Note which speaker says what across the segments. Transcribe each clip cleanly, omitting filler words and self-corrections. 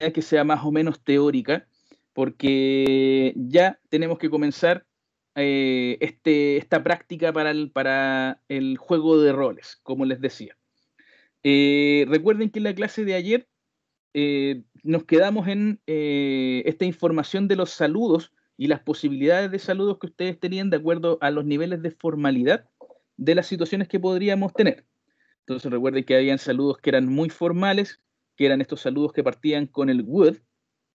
Speaker 1: que sea más o menos teórica, porque ya tenemos que comenzar esta práctica para el juego de roles, como les decía. Recuerden que en la clase de ayer nos quedamos en esta información de los saludos y las posibilidades de saludos que ustedes tenían de acuerdo a los niveles de formalidad de las situaciones que podríamos tener. Entonces recuerden que habían saludos que eran muy formales, que eran estos saludos que partían con el good,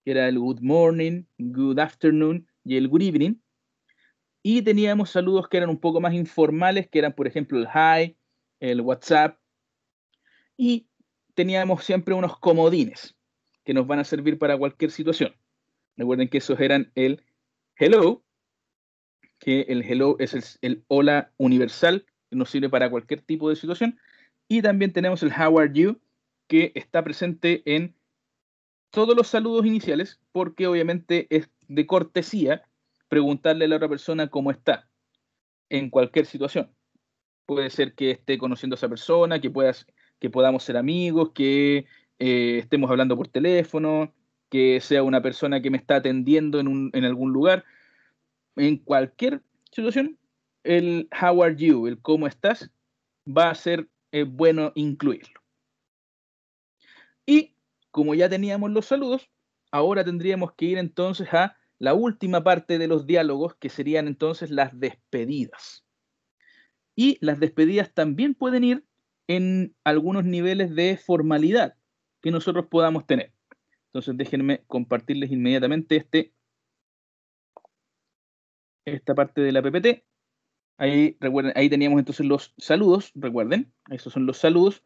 Speaker 1: que era el good morning, good afternoon y el good evening. Y teníamos saludos que eran un poco más informales, que eran, por ejemplo, el hi, el WhatsApp. Y teníamos siempre unos comodines que nos van a servir para cualquier situación. Recuerden que esos eran el hello, que el hello es el hola universal, que nos sirve para cualquier tipo de situación. Y también tenemos el how are you, que está presente en todos los saludos iniciales, porque obviamente es de cortesía preguntarle a la otra persona cómo está en cualquier situación. Puede ser que esté conociendo a esa persona, que podamos ser amigos, que estemos hablando por teléfono, que sea una persona que me está atendiendo en algún lugar. En cualquier situación, el how are you, el cómo estás, va a ser bueno incluirlo. Y como ya teníamos los saludos, ahora tendríamos que ir entonces a la última parte de los diálogos, que serían entonces las despedidas. Y las despedidas también pueden ir en algunos niveles de formalidad que nosotros podamos tener. Entonces déjenme compartirles inmediatamente esta parte de la PPT. Ahí, recuerden, ahí teníamos entonces los saludos, recuerden, esos son los saludos.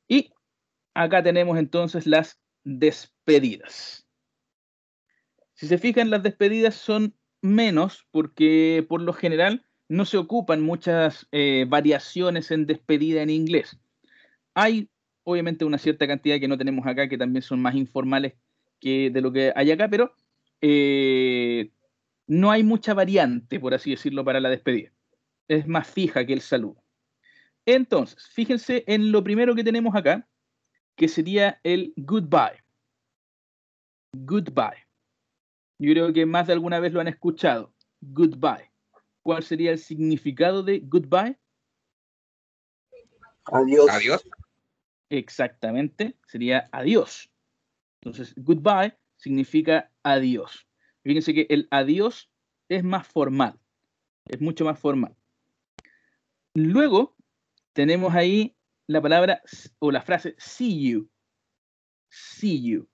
Speaker 1: Y acá tenemos entonces las despedidas. Si se fijan, las despedidas son menos porque por lo general no se ocupan muchas variaciones en despedida en inglés. Hay obviamente una cierta cantidad que no tenemos acá, que también son más informales que de lo que hay acá, pero no hay mucha variante, por así decirlo, para la despedida. Es más fija que el saludo. Entonces, fíjense en lo primero que tenemos acá, que sería el goodbye. Goodbye. Yo creo que más de alguna vez lo han escuchado. Goodbye. ¿Cuál sería el significado de goodbye?
Speaker 2: Adiós.
Speaker 3: Adiós.
Speaker 1: Exactamente, sería adiós. Entonces, goodbye significa adiós. Fíjense que el adiós es más formal, es mucho más formal. Luego tenemos ahí la palabra o la frase see you. See you.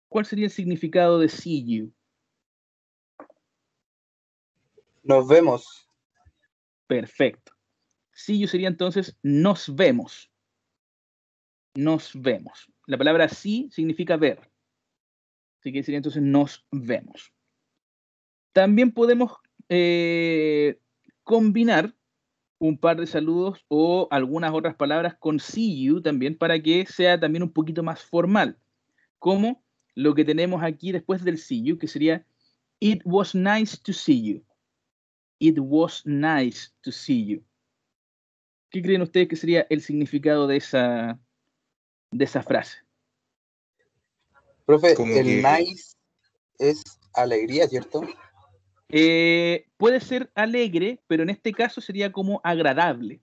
Speaker 1: ¿Cuál sería el significado de see you?
Speaker 2: Nos vemos.
Speaker 1: Perfecto. See you sería entonces nos vemos. Nos vemos. La palabra see significa ver. Así que sería entonces nos vemos. También podemos combinar un par de saludos o algunas otras palabras con see you también para que sea también un poquito más formal. Como lo que tenemos aquí después del see you, que sería it was nice to see you. It was nice to see you. ¿Qué creen ustedes que sería el significado de esa frase?
Speaker 2: Profe,
Speaker 3: Como
Speaker 2: el
Speaker 3: que-
Speaker 2: nice es alegría, ¿cierto?
Speaker 1: Puede ser alegre, pero en este caso sería como agradable.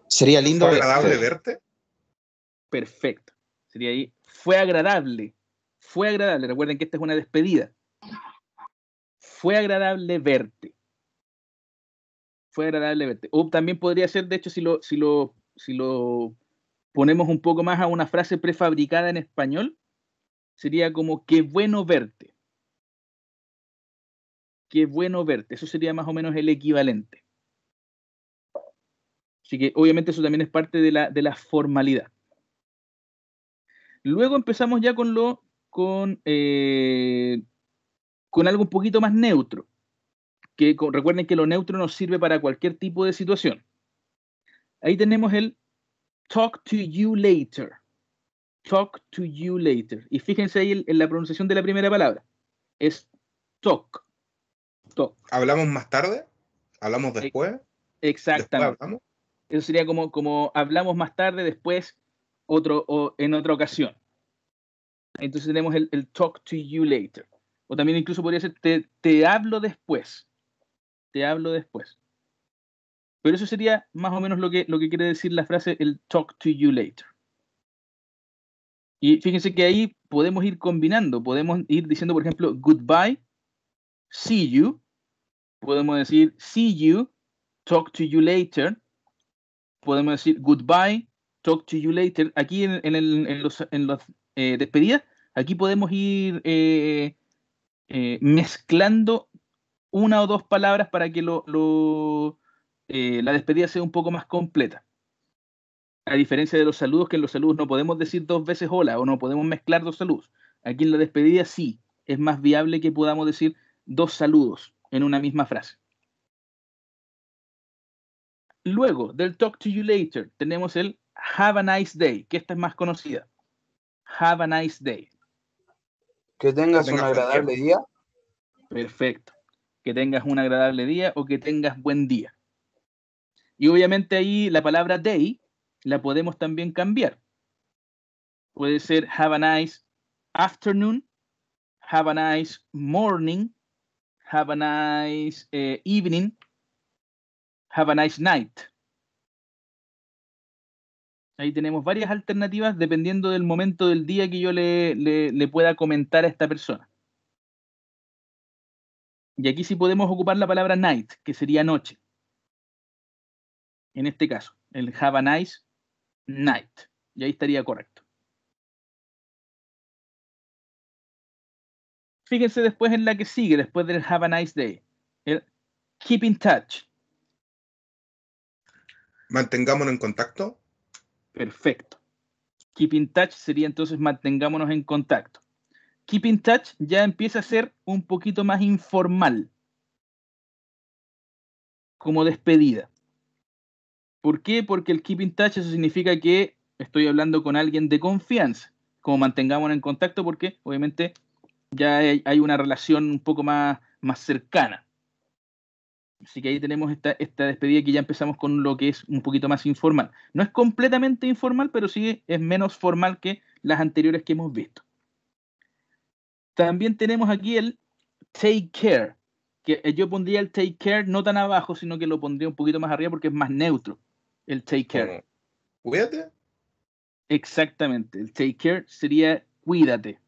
Speaker 4: Sería lindo
Speaker 3: ¿Fue agradable
Speaker 4: verte.
Speaker 3: verte?
Speaker 1: Perfecto. Sería ahí. Fue agradable. Fue agradable. Recuerden que esta es una despedida. Fue agradable verte. Fue agradable verte. O también podría ser, de hecho, si lo ponemos un poco más a una frase prefabricada en español, sería como qué bueno verte. Qué bueno verte. Eso sería más o menos el equivalente. Así que obviamente eso también es parte de la formalidad. Luego empezamos ya con algo un poquito más neutro. Recuerden que lo neutro nos sirve para cualquier tipo de situación. Ahí tenemos el talk to you later. Talk to you later. Y fíjense ahí en la pronunciación de la primera palabra. Es talk. Talk.
Speaker 3: ¿Hablamos más tarde? ¿Hablamos después?
Speaker 1: Exactamente.
Speaker 3: ¿Después hablamos?
Speaker 1: Eso sería como hablamos más tarde, después, o en otra ocasión. Entonces tenemos el talk to you later. O también incluso podría ser te hablo después. Te hablo después. Pero eso sería más o menos lo que quiere decir la frase el talk to you later. Y fíjense que ahí podemos ir combinando. Podemos ir diciendo, por ejemplo, goodbye, see you. Podemos decir see you, talk to you later. Podemos decir goodbye, talk to you later. Aquí en los despedidas, aquí podemos ir mezclando una o dos palabras para que la despedida sea un poco más completa. A diferencia de los saludos, que en los saludos no podemos decir dos veces hola o no podemos mezclar dos saludos. Aquí en la despedida sí, es más viable que podamos decir dos saludos en una misma frase. Luego del talk to you later tenemos el have a nice day, que esta es más conocida. Have a nice day.
Speaker 2: Que tengas
Speaker 3: Que
Speaker 2: un
Speaker 3: tengas buen
Speaker 2: agradable
Speaker 3: día.
Speaker 2: día.
Speaker 1: Perfecto. Que tengas un agradable día o que tengas buen día. Y obviamente ahí la palabra day la podemos también cambiar. Puede ser have a nice afternoon, have a nice morning, have a nice evening, have a nice night. Ahí tenemos varias alternativas dependiendo del momento del día que yo le pueda comentar a esta persona. Y aquí sí podemos ocupar la palabra night, que sería noche. En este caso, el have a nice night. Y ahí estaría correcto. Fíjense después en la que sigue, después del have a nice day. El keep in touch.
Speaker 3: Mantengámonos en contacto.
Speaker 1: Perfecto. Keep in touch sería entonces mantengámonos en contacto. Keep in touch ya empieza a ser un poquito más informal. Como despedida. ¿Por qué? Porque el keep in touch eso significa que estoy hablando con alguien de confianza. Como mantengámonos en contacto porque obviamente ya hay una relación un poco más cercana. Así que ahí tenemos esta despedida que ya empezamos con lo que es un poquito más informal. No es completamente informal, pero sí es menos formal que las anteriores que hemos visto. También tenemos aquí el take care, que yo pondría el take care no tan abajo, sino que lo pondría un poquito más arriba porque es más neutro, el take care.
Speaker 3: Como, cuídate.
Speaker 1: Exactamente, el take care sería cuídate.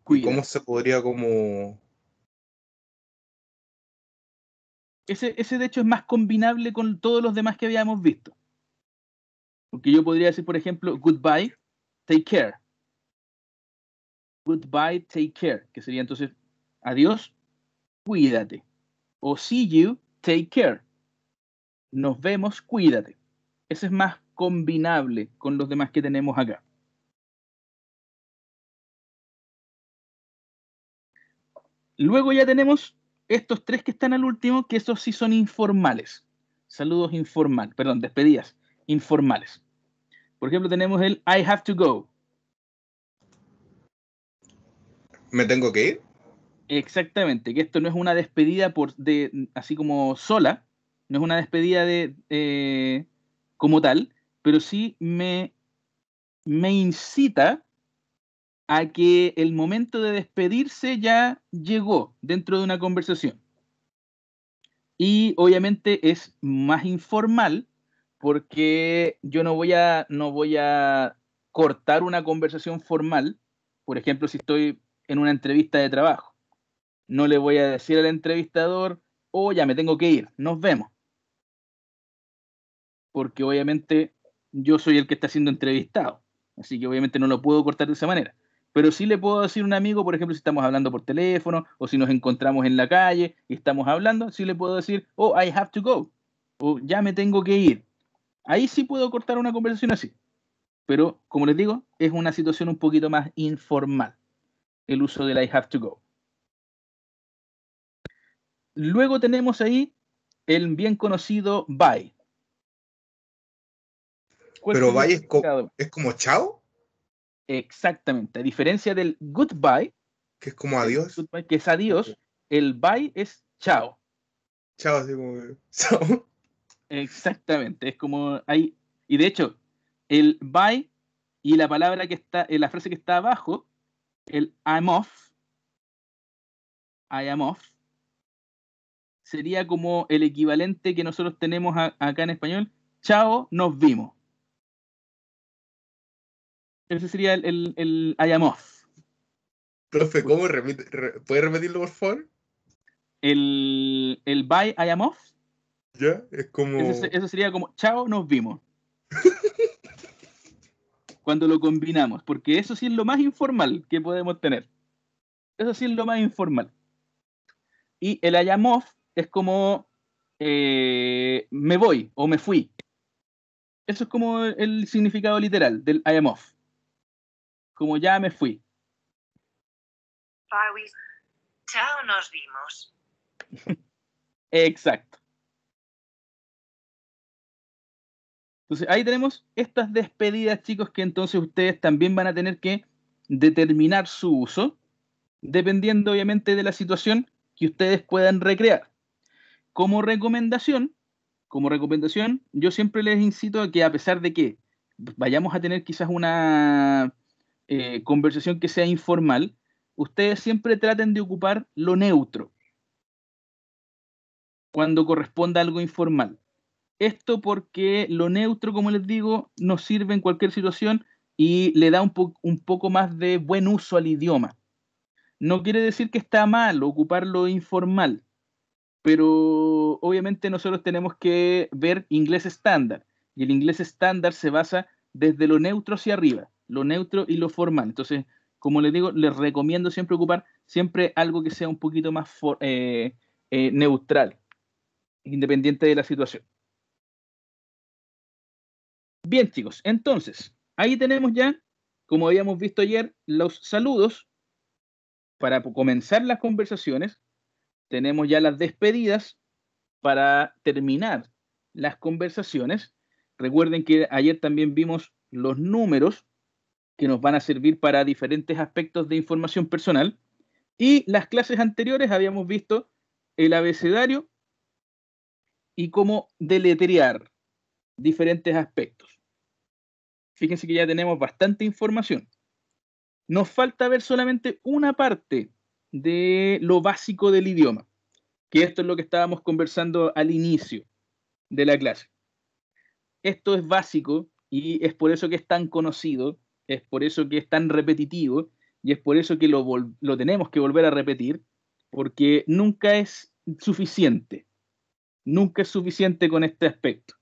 Speaker 3: ¿Y cómo se podría como...?
Speaker 1: Ese de hecho es más combinable con todos los demás que habíamos visto. Porque yo podría decir, por ejemplo, goodbye, take care. Goodbye, take care, que sería entonces adiós, cuídate. O see you, take care. Nos vemos, cuídate. Ese es más combinable con los demás que tenemos acá. Luego ya tenemos estos tres que están al último, que esos sí son informales. Saludos informales, perdón, despedidas informales. Por ejemplo, tenemos el I have to go.
Speaker 3: ¿Me tengo que ir?
Speaker 1: Exactamente, que esto no es una despedida así como sola, no es una despedida como tal, pero sí me incita a que el momento de despedirse ya llegó dentro de una conversación. Y obviamente es más informal porque yo no voy a cortar una conversación formal, por ejemplo, si estoy en una entrevista de trabajo. No le voy a decir al entrevistador, oh, ya me tengo que ir, nos vemos. Porque obviamente yo soy el que está siendo entrevistado. Así que obviamente no lo puedo cortar de esa manera. Pero sí le puedo decir a un amigo, por ejemplo, si estamos hablando por teléfono o si nos encontramos en la calle y estamos hablando, sí le puedo decir, oh, I have to go. O ya me tengo que ir. Ahí sí puedo cortar una conversación así. Pero, como les digo, es una situación un poquito más informal. El uso del I have to go. Luego tenemos ahí el bien conocido bye.
Speaker 3: Pero bye es como chao.
Speaker 1: Exactamente. A diferencia del goodbye,
Speaker 3: Que es como adiós.
Speaker 1: Goodbye, que es adiós, el bye es chao.
Speaker 3: Chao, así como... Chao.
Speaker 1: Exactamente. Es como ahí. Y de hecho, el bye Y la palabra que está, la frase que está abajo, el I am off, sería como el equivalente que nosotros tenemos acá en español, chao, nos vimos. Ese sería el I am off.
Speaker 3: Profe, ¿cómo ¿puede repetirlo, por favor?
Speaker 1: El bye, I am off.
Speaker 3: Ya, es como...
Speaker 1: Eso sería como, chao, nos vimos. Cuando lo combinamos, porque eso sí es lo más informal que podemos tener. Eso sí es lo más informal. Y el I am off es como me voy o me fui. Eso es como el significado literal del I am off. Como ya me fui.
Speaker 4: Chao, nos vimos.
Speaker 1: Exacto. Entonces ahí tenemos estas despedidas, chicos, que entonces ustedes también van a tener que determinar su uso, dependiendo obviamente de la situación que ustedes puedan recrear. Como recomendación, yo siempre les incito a que, a pesar de que vayamos a tener quizás una conversación que sea informal, ustedes siempre traten de ocupar lo neutro cuando corresponda algo informal. Esto porque lo neutro, como les digo, nos sirve en cualquier situación y le da un poco más de buen uso al idioma. No quiere decir que está mal ocupar lo informal, pero obviamente nosotros tenemos que ver inglés estándar, y el inglés estándar se basa desde lo neutro hacia arriba, lo neutro y lo formal. Entonces, como les digo, les recomiendo siempre ocupar siempre algo que sea un poquito más neutral, independiente de la situación. Bien, chicos, entonces, ahí tenemos ya, como habíamos visto ayer, los saludos para comenzar las conversaciones. Tenemos ya las despedidas para terminar las conversaciones. Recuerden que ayer también vimos los números que nos van a servir para diferentes aspectos de información personal. Y las clases anteriores habíamos visto el abecedario y cómo deletrear diferentes aspectos. Fíjense que ya tenemos bastante información. Nos falta ver solamente una parte de lo básico del idioma, que esto es lo que estábamos conversando al inicio de la clase. Esto es básico y es por eso que es tan conocido, es por eso que es tan repetitivo y es por eso que lo tenemos que volver a repetir, porque nunca es suficiente con este aspecto.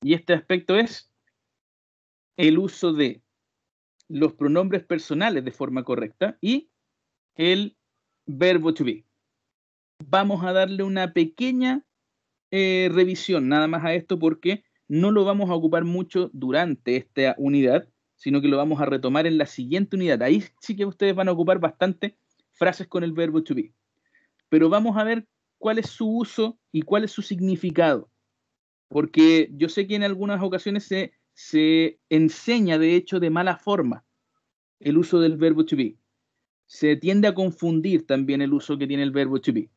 Speaker 1: Y este aspecto es el uso de los pronombres personales de forma correcta y el verbo to be. Vamos a darle una pequeña revisión nada más a esto porque no lo vamos a ocupar mucho durante esta unidad, sino que lo vamos a retomar en la siguiente unidad. Ahí sí que ustedes van a ocupar bastante frases con el verbo to be. Pero vamos a ver cuál es su uso y cuál es su significado. Porque yo sé que en algunas ocasiones se enseña, de hecho, de mala forma el uso del verbo to be. Se tiende a confundir también el uso que tiene el verbo to be.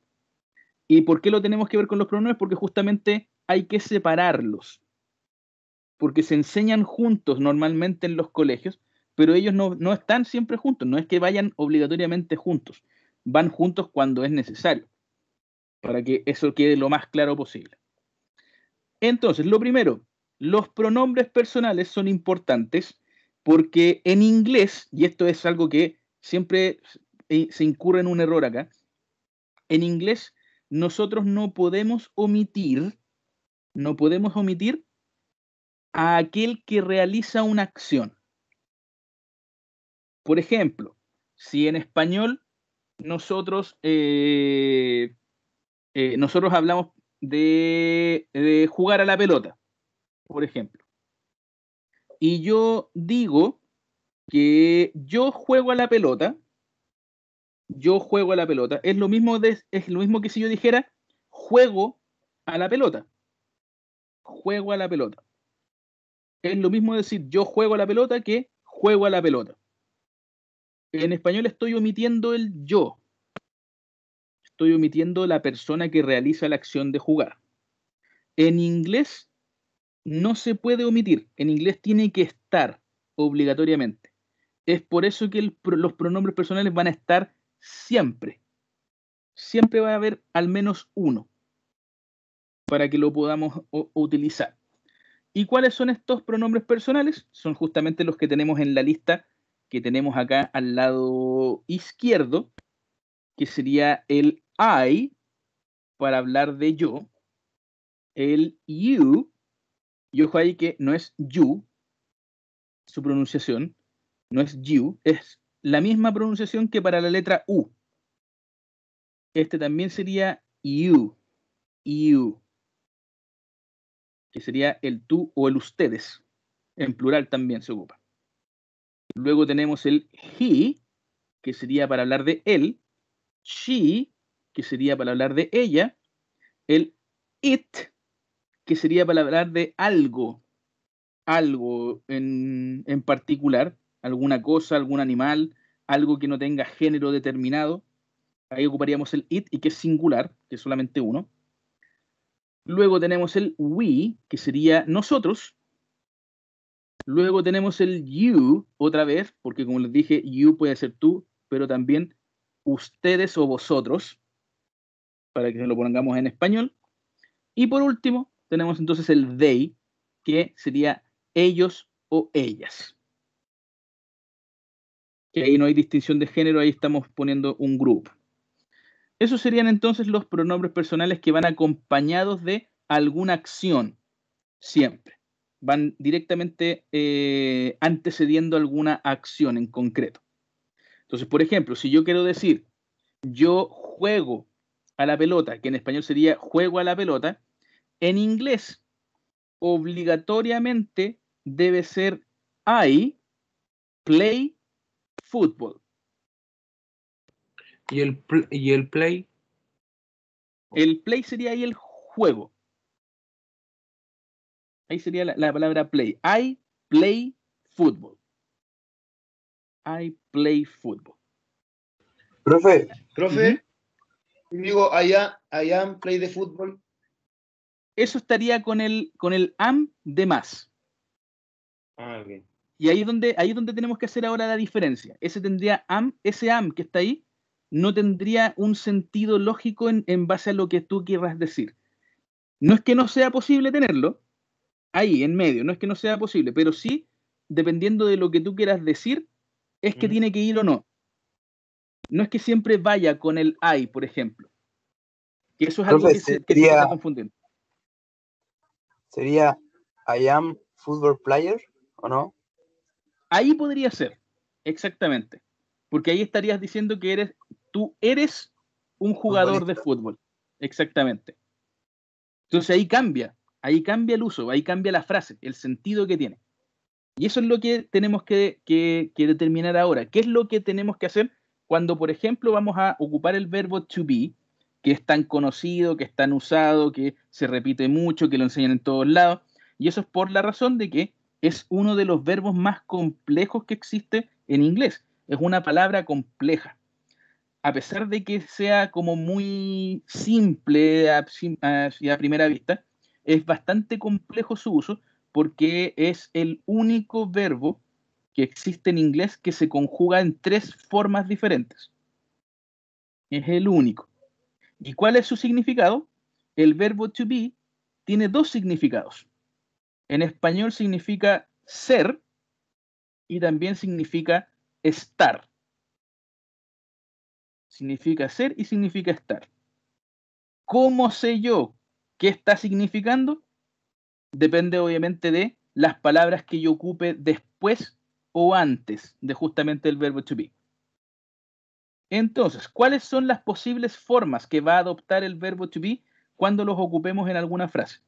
Speaker 1: ¿Y por qué lo tenemos que ver con los pronombres? Porque justamente hay que separarlos. Porque se enseñan juntos normalmente en los colegios, pero ellos no están siempre juntos. No es que vayan obligatoriamente juntos. Van juntos cuando es necesario, para que eso quede lo más claro posible. Entonces, lo primero, los pronombres personales son importantes porque en inglés, y esto es algo que siempre se incurre en un error acá, en inglés nosotros no podemos omitir a aquel que realiza una acción. Por ejemplo, si en español nosotros hablamos de jugar a la pelota, por ejemplo, y yo digo que yo juego a la pelota, es lo mismo que si yo dijera juego a la pelota. Es lo mismo decir yo juego a la pelota que juego a la pelota. En español estoy omitiendo el yo. Estoy omitiendo la persona que realiza la acción de jugar. En inglés no se puede omitir. En inglés tiene que estar obligatoriamente. Es por eso que los pronombres personales van a estar siempre. Siempre va a haber al menos uno para que lo podamos utilizar. ¿Y cuáles son estos pronombres personales? Son justamente los que tenemos en la lista que tenemos acá al lado izquierdo, que sería el I, para hablar de yo, el you, y ojo ahí que no es you, su pronunciación, no es you, es la misma pronunciación que para la letra U. Este también sería you, que sería el tú o el ustedes. En plural también se ocupa. Luego tenemos el he, que sería para hablar de él, she, que sería para hablar de ella, el it, que sería para hablar de algo en particular, alguna cosa, algún animal, algo que no tenga género determinado. Ahí ocuparíamos el it y que es singular, que es solamente uno. Luego tenemos el we, que sería nosotros. Luego tenemos el you, otra vez, porque como les dije, you puede ser tú, pero también ustedes o vosotros, para que lo pongamos en español. Y por último, tenemos entonces el they, que sería ellos o ellas. Que ahí no hay distinción de género, ahí estamos poniendo un grupo. Esos serían entonces los pronombres personales que van acompañados de alguna acción, siempre. Van directamente antecediendo alguna acción en concreto. Entonces, por ejemplo, si yo quiero decir, yo juego a la pelota, que en español sería juego a la pelota, en inglés obligatoriamente debe ser I play football.
Speaker 2: ¿Y el play?
Speaker 1: El play sería ahí el juego. Ahí sería la palabra play. I play football. I play football.
Speaker 2: Profe,
Speaker 5: Profe, digo, I am play de fútbol.
Speaker 1: Eso estaría con el am de más.
Speaker 5: Ah, ok.
Speaker 1: Y ahí es donde tenemos que hacer ahora la diferencia. Ese am que está ahí, no tendría un sentido lógico en base a lo que tú quieras decir. No es que no sea posible tenerlo, ahí en medio, no es que no sea posible, pero sí, dependiendo de lo que tú quieras decir, es que tiene que ir o no. No es que siempre vaya con el I, por ejemplo. Que eso es algo
Speaker 2: profe,
Speaker 1: que se está confundiendo.
Speaker 2: ¿sería I am football player o no?
Speaker 1: Ahí podría ser, exactamente. Porque ahí estarías diciendo que tú eres un jugador de fútbol. Exactamente. Entonces ahí cambia el uso, ahí cambia la frase, el sentido que tiene. Y eso es lo que tenemos que determinar ahora. ¿Qué es lo que tenemos que hacer cuando, por ejemplo, vamos a ocupar el verbo to be, que es tan conocido, que es tan usado, que se repite mucho, que lo enseñan en todos lados? Y eso es por la razón de que es uno de los verbos más complejos que existe en inglés. Es una palabra compleja. A pesar de que sea como muy simple a primera vista, es bastante complejo su uso porque es el único verbo que existe en inglés que se conjuga en 3 formas diferentes. Es el único. ¿Y cuál es su significado? El verbo to be tiene 2 significados. En español significa ser y también significa estar. Significa ser y significa estar. ¿Cómo sé yo qué está significando? Depende obviamente de las palabras que yo ocupe después o antes de justamente el verbo to be. Entonces, ¿cuáles son las posibles formas que va a adoptar el verbo to be cuando los ocupemos en alguna frase?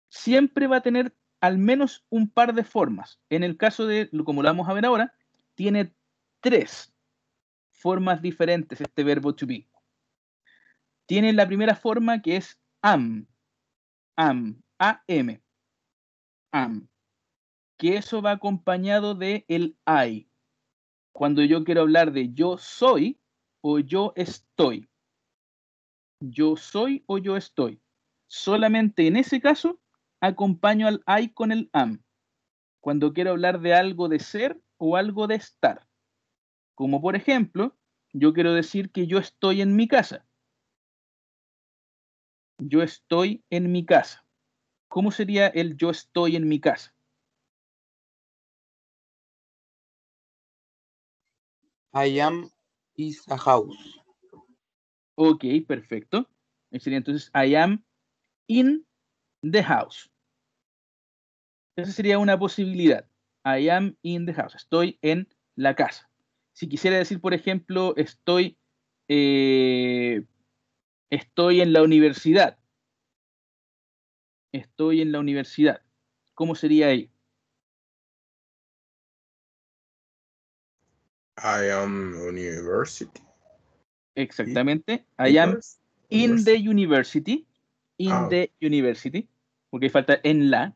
Speaker 1: Siempre va a tener al menos un par de formas. En el caso de, como lo vamos a ver ahora, tiene 3 formas diferentes este verbo to be. Tiene la primera forma que es am, am, am, que eso va acompañado de el I. Cuando yo quiero hablar de yo soy o yo estoy. Yo soy o yo estoy. Solamente en ese caso acompaño al I con el am. cuando quiero hablar de algo de ser o algo de estar. Como por ejemplo, yo quiero decir que yo estoy en mi casa. Yo estoy en mi casa. ¿Cómo sería el yo estoy en mi casa?
Speaker 2: I am is a house.
Speaker 1: Ok, perfecto. Sería entonces I am in the house. Esa sería una posibilidad. I am in the house. Estoy en la casa. Si quisiera decir, por ejemplo, eh, estoy en la universidad. Estoy en la universidad. ¿Cómo sería ahí?
Speaker 3: I am university.
Speaker 1: Exactamente. I am in the university. In
Speaker 3: Ah,
Speaker 1: the university. Porque falta en la.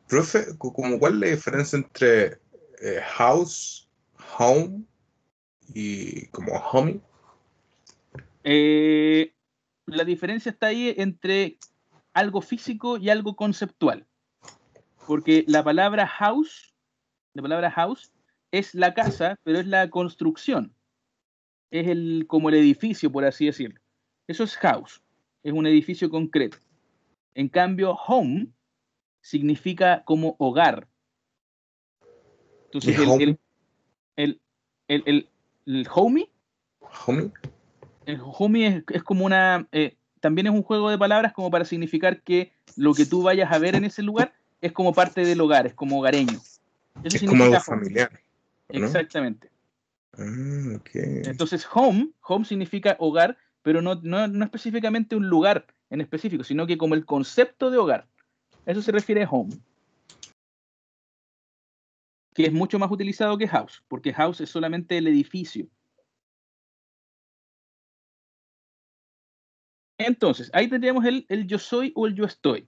Speaker 3: profe, ¿cuál es la diferencia entre house, home y como homie?
Speaker 1: La diferencia está ahí entre algo físico y algo conceptual. Porque la palabra house es la casa, pero es la construcción. Es como el edificio, por así decirlo. Eso es house. Es un edificio concreto. En cambio, home significa como hogar.
Speaker 3: ¿Y
Speaker 1: Entonces,
Speaker 3: home?
Speaker 1: el homie,
Speaker 3: ¿Homie?
Speaker 1: el homie es como también es un juego de palabras como para significar que lo que tú vayas a ver en ese lugar es como parte del hogar, es como hogareño. Eso
Speaker 3: Es como algo
Speaker 1: significa home.
Speaker 3: familiar, ¿no?
Speaker 1: Exactamente.
Speaker 3: Ah, ok.
Speaker 1: Entonces, home significa hogar, pero no específicamente un lugar en específico, sino que como el concepto de hogar. A eso se refiere home, que es mucho más utilizado que house, porque house es solamente el edificio. Entonces, ahí tendríamos el yo soy o el yo estoy.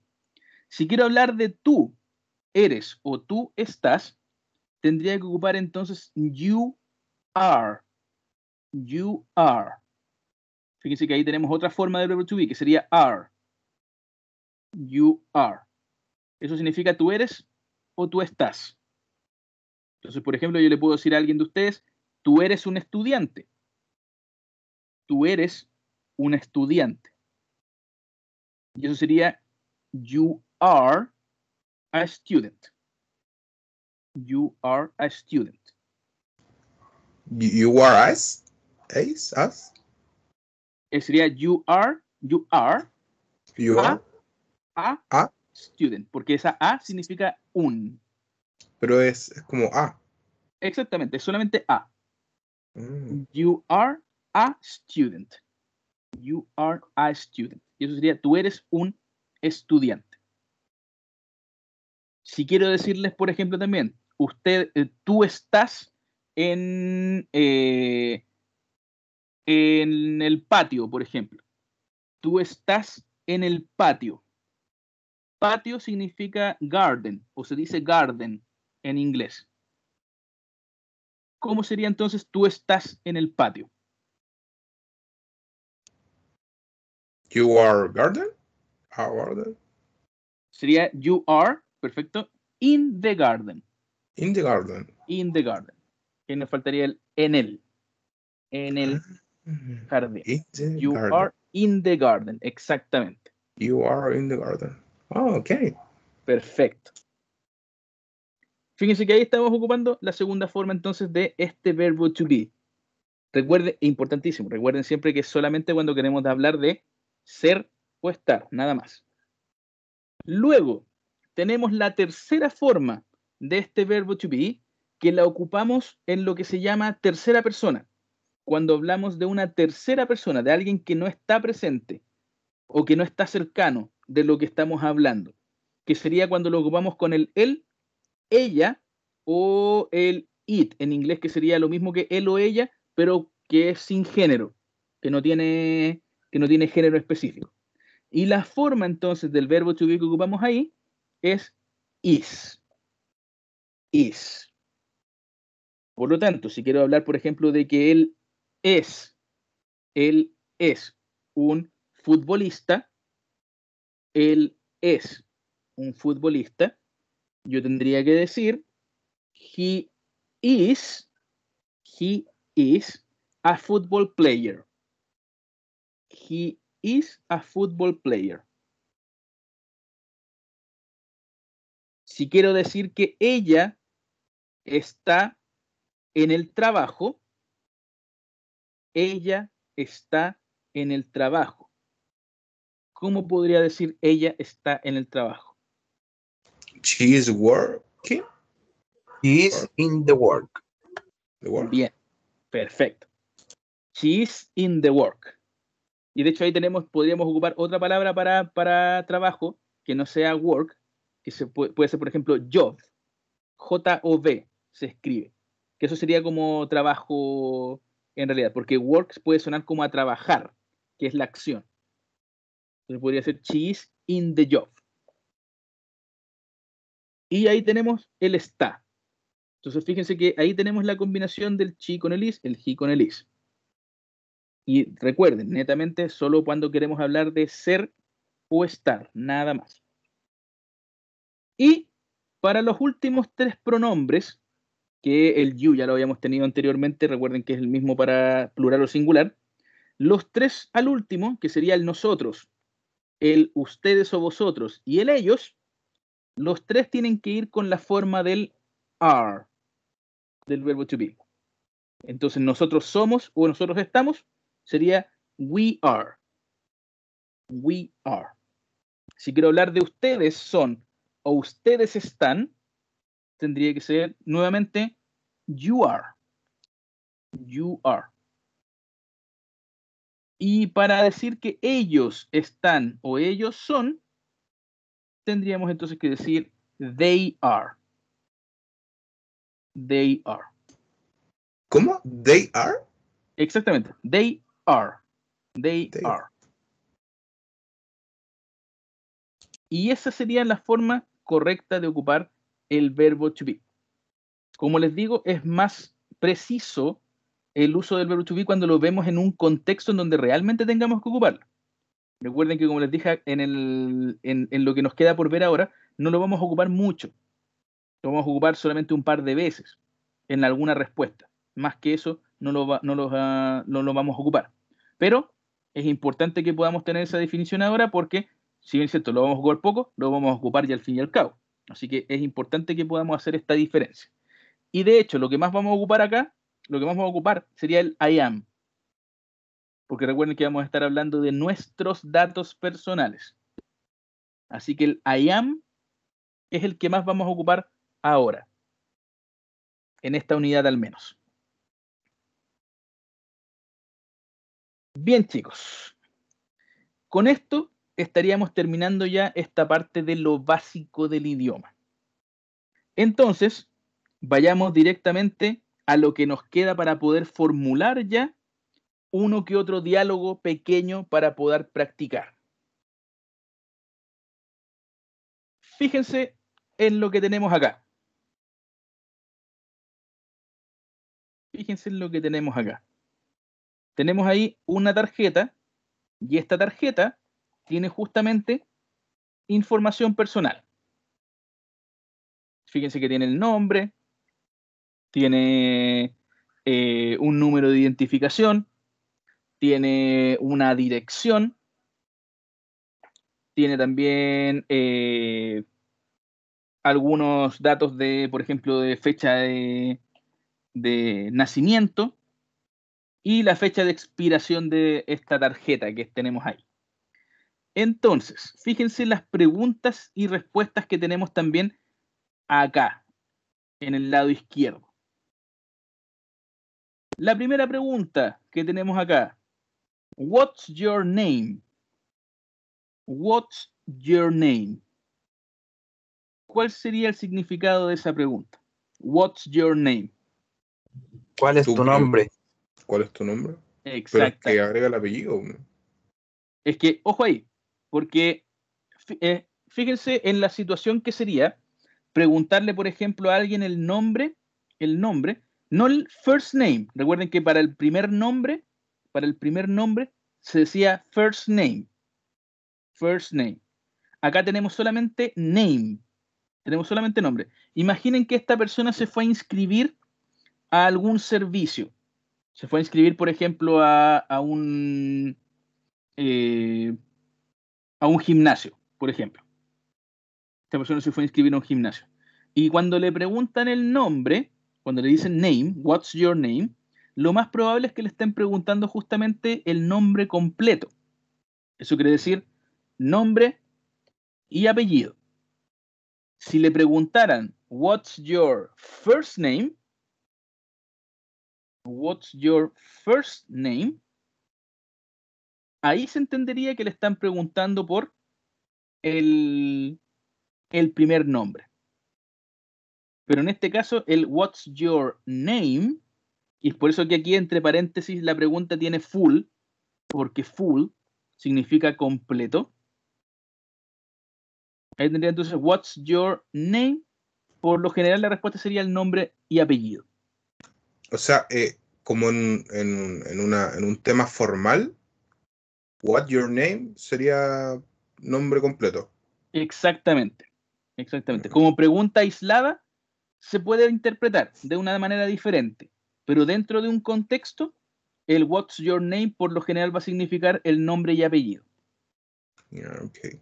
Speaker 1: Si quiero hablar de tú eres o tú estás, tendría que ocupar entonces you are. You are. Fíjense que ahí tenemos otra forma del verbo to be, que sería are. You are. Eso significa tú eres o tú estás. Entonces, por ejemplo, yo le puedo decir a alguien de ustedes, tú eres un estudiante. Tú eres un estudiante. Y eso sería you are a student. You are a student.
Speaker 3: You are us? Ace? Us?
Speaker 1: Sería you are
Speaker 3: You
Speaker 1: a,
Speaker 3: are?
Speaker 1: a student, porque esa a significa un.
Speaker 3: Pero es como A.
Speaker 1: Exactamente, es solamente a.
Speaker 3: Mm.
Speaker 1: You are a student. You are a student. Y eso sería, tú eres un estudiante. Si quiero decirles, por ejemplo, también, tú estás en el patio, por ejemplo. Tú estás en el patio. Patio significa garden, o se dice garden en inglés. ¿Cómo sería entonces tú estás en el patio?
Speaker 3: You are garden? A garden?
Speaker 1: Sería you are, perfecto, in the garden.
Speaker 3: In the garden.
Speaker 1: In the garden. Que nos faltaría el en el. En el jardín.
Speaker 3: In the
Speaker 1: You
Speaker 3: garden.
Speaker 1: are in the garden, exactamente.
Speaker 3: You are in the garden. Oh, ok.
Speaker 1: Perfecto. Fíjense que ahí estamos ocupando la segunda forma entonces de este verbo to be. Recuerden, importantísimo, recuerden siempre que es solamente cuando queremos hablar de ser o estar, nada más. Luego, tenemos la tercera forma de este verbo to be, que la ocupamos en lo que se llama tercera persona. Cuando hablamos de una tercera persona, de alguien que no está presente o que no está cercano de lo que estamos hablando, que sería cuando lo ocupamos con el él, ella o el it en inglés, que sería lo mismo que él o ella, pero que es sin género, que no tiene género específico. Y la forma entonces del verbo to be que ocupamos ahí es is. Is. Por lo tanto, si quiero hablar, por ejemplo, de que él es un futbolista, él es un futbolista, yo tendría que decir he is a football player. He is a football player. Si quiero decir que ella está en el trabajo, ella está en el trabajo. ¿Cómo podría decir ella está en el trabajo?
Speaker 3: She is working.
Speaker 2: He is in the work.
Speaker 3: The work.
Speaker 1: Bien, perfecto. She is in the work. Y de hecho ahí podríamos ocupar otra palabra para trabajo que no sea work, que puede ser, por ejemplo, job. J-O-B se escribe. Que eso sería como trabajo en realidad, porque work puede sonar como a trabajar, que es la acción. Entonces podría ser she is in the job. Y ahí tenemos el está. Entonces fíjense que ahí tenemos la combinación del she con el is, el he con el is. Y recuerden, netamente solo cuando queremos hablar de ser o estar, nada más. Y para los últimos tres pronombres, que el you ya lo habíamos tenido anteriormente, recuerden que es el mismo para plural o singular, los tres al último, que sería el nosotros, el ustedes o vosotros y el ellos, los tres tienen que ir con la forma del are, del verbo to be. Entonces nosotros somos o nosotros estamos, sería we are. We are. Si quiero hablar de ustedes son o ustedes están, tendría que ser nuevamente you are. You are. Y para decir que ellos están o ellos son, tendríamos entonces que decir they are. They are.
Speaker 3: ¿Cómo? They are.
Speaker 1: Exactamente. They are. They
Speaker 3: They
Speaker 1: are. Y esa sería la forma correcta de ocupar el verbo to be. Como les digo, es más preciso el uso del verbo to be cuando lo vemos en un contexto en donde realmente tengamos que ocuparlo. Recuerden que, como les dije, en lo que nos queda por ver ahora, no lo vamos a ocupar mucho. Lo vamos a ocupar solamente un par de veces en alguna respuesta. Más que eso, no lo vamos a ocupar. Pero es importante que podamos tener esa definición ahora porque, si bien es cierto, lo vamos a ocupar poco, lo vamos a ocupar ya al fin y al cabo. Así que es importante que podamos hacer esta diferencia. Y de hecho, lo que más vamos a ocupar acá, lo que más vamos a ocupar sería el I am. Porque recuerden que vamos a estar hablando de nuestros datos personales. Así que el I am es el que más vamos a ocupar ahora, en esta unidad al menos. Bien, chicos. Con esto estaríamos terminando ya esta parte de lo básico del idioma. Entonces, vayamos directamente a lo que nos queda para poder formular ya uno que otro diálogo pequeño para poder practicar. Fíjense en lo que tenemos acá. Fíjense en lo que tenemos acá. Tenemos ahí una tarjeta y esta tarjeta tiene justamente información personal. Fíjense que tiene el nombre, tiene un número de identificación, tiene una dirección, tiene también algunos datos de, por ejemplo, de fecha de nacimiento y la fecha de expiración de esta tarjeta que tenemos ahí. Entonces, fíjense las preguntas y respuestas que tenemos también acá, en el lado izquierdo. La primera pregunta que tenemos acá, what's your name? What's your name? ¿Cuál sería el significado de esa pregunta? What's your name?
Speaker 2: ¿Cuál es tu nombre?
Speaker 3: ¿Cuál es tu nombre?
Speaker 1: Exacto.
Speaker 3: Pero es que agrega el apellido.
Speaker 1: Es que, ojo ahí, porque fíjense en la situación que sería preguntarle, por ejemplo, a alguien el nombre, no el first name. Recuerden que para el primer nombre se decía first name. First name. Acá tenemos solamente name. Tenemos solamente nombre. Imaginen que esta persona se fue a inscribir a algún servicio. Se fue a inscribir, por ejemplo, a un gimnasio, por ejemplo. Esta persona se fue a inscribir a un gimnasio. Y cuando le preguntan el nombre, cuando le dicen name, what's your name, lo más probable es que le estén preguntando justamente el nombre completo. Eso quiere decir nombre y apellido. Si le preguntaran what's your first name, what's your first name, ahí se entendería que le están preguntando por el primer nombre. Pero en este caso, el what's your name, y es por eso que aquí entre paréntesis la pregunta tiene full, porque full significa completo. Ahí tendría entonces what's your name. Por lo general la respuesta sería el nombre y apellido.
Speaker 3: O sea, como en un tema formal, what your name sería nombre completo.
Speaker 1: Exactamente. Como pregunta aislada, se puede interpretar de una manera diferente, pero dentro de un contexto, el what's your name por lo general va a significar el nombre y apellido.
Speaker 3: Yeah, okay.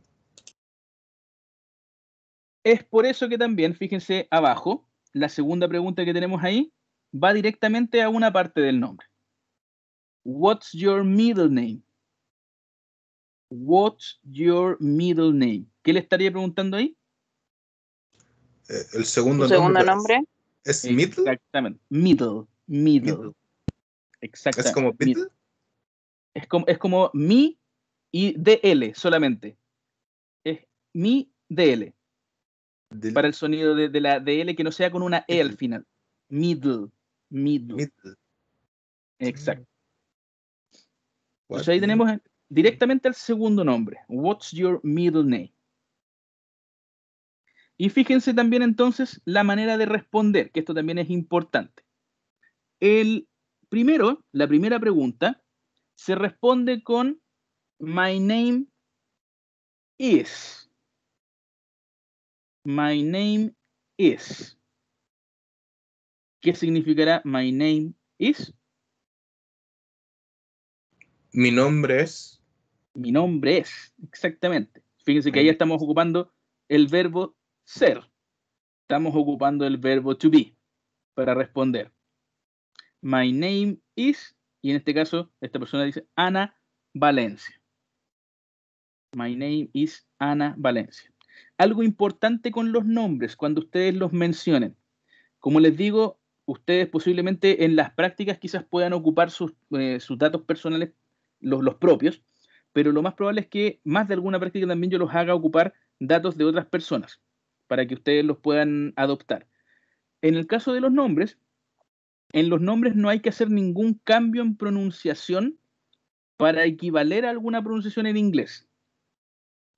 Speaker 1: Es por eso que también, fíjense abajo, la segunda pregunta que tenemos ahí va directamente a una parte del nombre. What's your middle name? What's your middle name? ¿Qué le estaría preguntando ahí?
Speaker 3: El segundo
Speaker 6: ¿Tu segundo
Speaker 3: nombre
Speaker 6: nombre?
Speaker 3: es Middle.
Speaker 1: Exactamente. Middle.
Speaker 3: Middle.
Speaker 1: Exactamente.
Speaker 3: ¿Es como Beatle?
Speaker 1: Es como mi y DL solamente. Es mi DL. Para el sonido de la DL que no sea con una E al final. Middle. Exacto. Entonces ahí tenemos directamente el segundo nombre. What's your middle name? Y fíjense también entonces la manera de responder, que esto también es importante. La primera pregunta, se responde con my name is. My name is. ¿Qué significará my name is?
Speaker 3: Mi nombre es.
Speaker 1: Mi nombre es, exactamente. Fíjense que ahí estamos ocupando el verbo ser. Estamos ocupando el verbo to be para responder. My name is, y en este caso, esta persona dice Ana Valencia. My name is Ana Valencia. Algo importante con los nombres, cuando ustedes los mencionen. Como les digo, ustedes posiblemente en las prácticas quizás puedan ocupar sus datos personales, los propios, pero lo más probable es que más de alguna práctica también yo los haga ocupar datos de otras personas, para que ustedes los puedan adoptar. En el caso de los nombres, en los nombres no hay que hacer ningún cambio en pronunciación para equivaler a alguna pronunciación en inglés.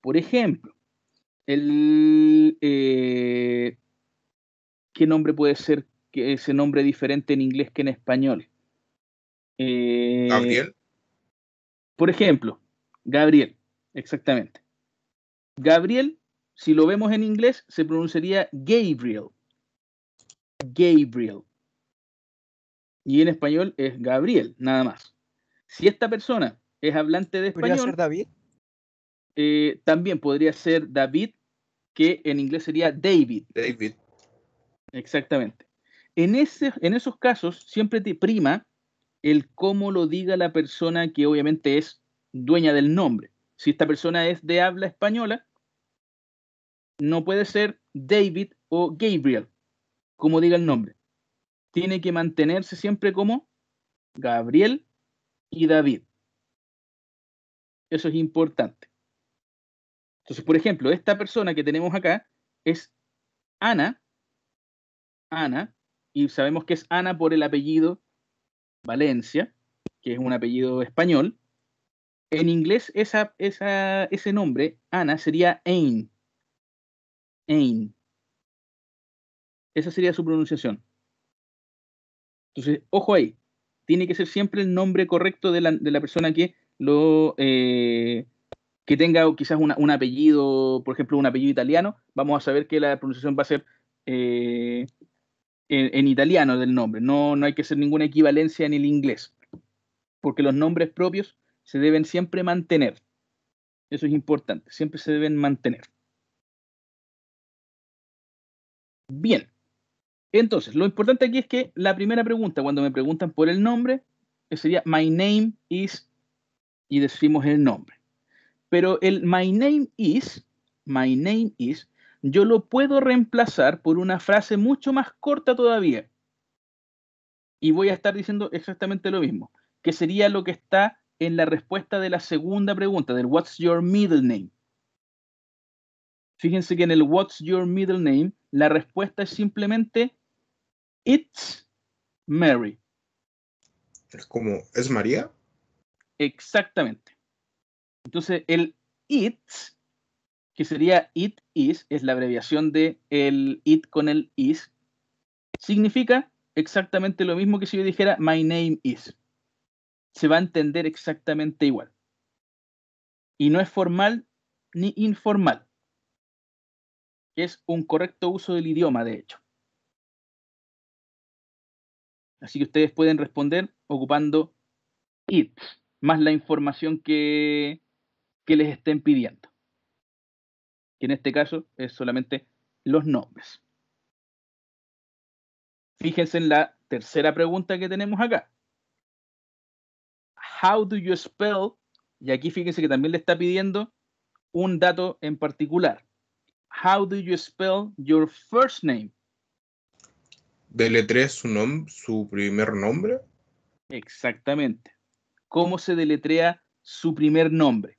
Speaker 1: Por ejemplo, ¿qué nombre puede ser que ese nombre diferente en inglés que en español?
Speaker 3: Gabriel.
Speaker 1: Por ejemplo, Gabriel, exactamente. Gabriel, si lo vemos en inglés, se pronunciaría Gabriel. Gabriel. Y en español es Gabriel, nada más. Si esta persona es hablante de
Speaker 2: ¿Podría
Speaker 1: español,
Speaker 2: ser David?
Speaker 1: también podría ser David, que en inglés sería David.
Speaker 3: David.
Speaker 1: Exactamente. En esos casos siempre te prima el cómo lo diga la persona que obviamente es dueña del nombre. Si esta persona es de habla española, no puede ser David o Gabriel, como diga el nombre. Tiene que mantenerse siempre como Gabriel y David. Eso es importante. Entonces, por ejemplo, esta persona que tenemos acá es Ana, y sabemos que es Ana por el apellido Valencia, que es un apellido español. En inglés ese nombre, Ana, sería Ain. Ain. Esa sería su pronunciación. Entonces, ojo ahí. Tiene que ser siempre el nombre correcto de la persona que lo que tenga quizás un apellido, por ejemplo, un apellido italiano, vamos a saber que la pronunciación va a ser en italiano del nombre. No hay que hacer ninguna equivalencia en el inglés, porque los nombres propios se deben siempre mantener. Eso es importante, siempre se deben mantener. Bien, entonces, lo importante aquí es que la primera pregunta, cuando me preguntan por el nombre, sería my name is, y decimos el nombre. Pero el my name is, yo lo puedo reemplazar por una frase mucho más corta todavía. Y voy a estar diciendo exactamente lo mismo, que sería lo que está en la respuesta de la segunda pregunta, del what's your middle name. Fíjense que en el what's your middle name, la respuesta es simplemente it's Mary.
Speaker 3: Es como, ¿es María?
Speaker 1: Exactamente. Entonces, el it's, que sería it is, es la abreviación de el it con el is, significa exactamente lo mismo que si yo dijera my name is. Se va a entender exactamente igual. Y no es formal ni informal. Es un correcto uso del idioma, de hecho. Así que ustedes pueden responder ocupando it, más la información que les estén pidiendo. Que en este caso es solamente los nombres. Fíjense en la tercera pregunta que tenemos acá. How do you spell? Y aquí fíjense que también le está pidiendo un dato en particular. How do you spell your first name?
Speaker 3: ¿Deletrea su primer nombre?
Speaker 1: Exactamente. ¿Cómo se deletrea su primer nombre?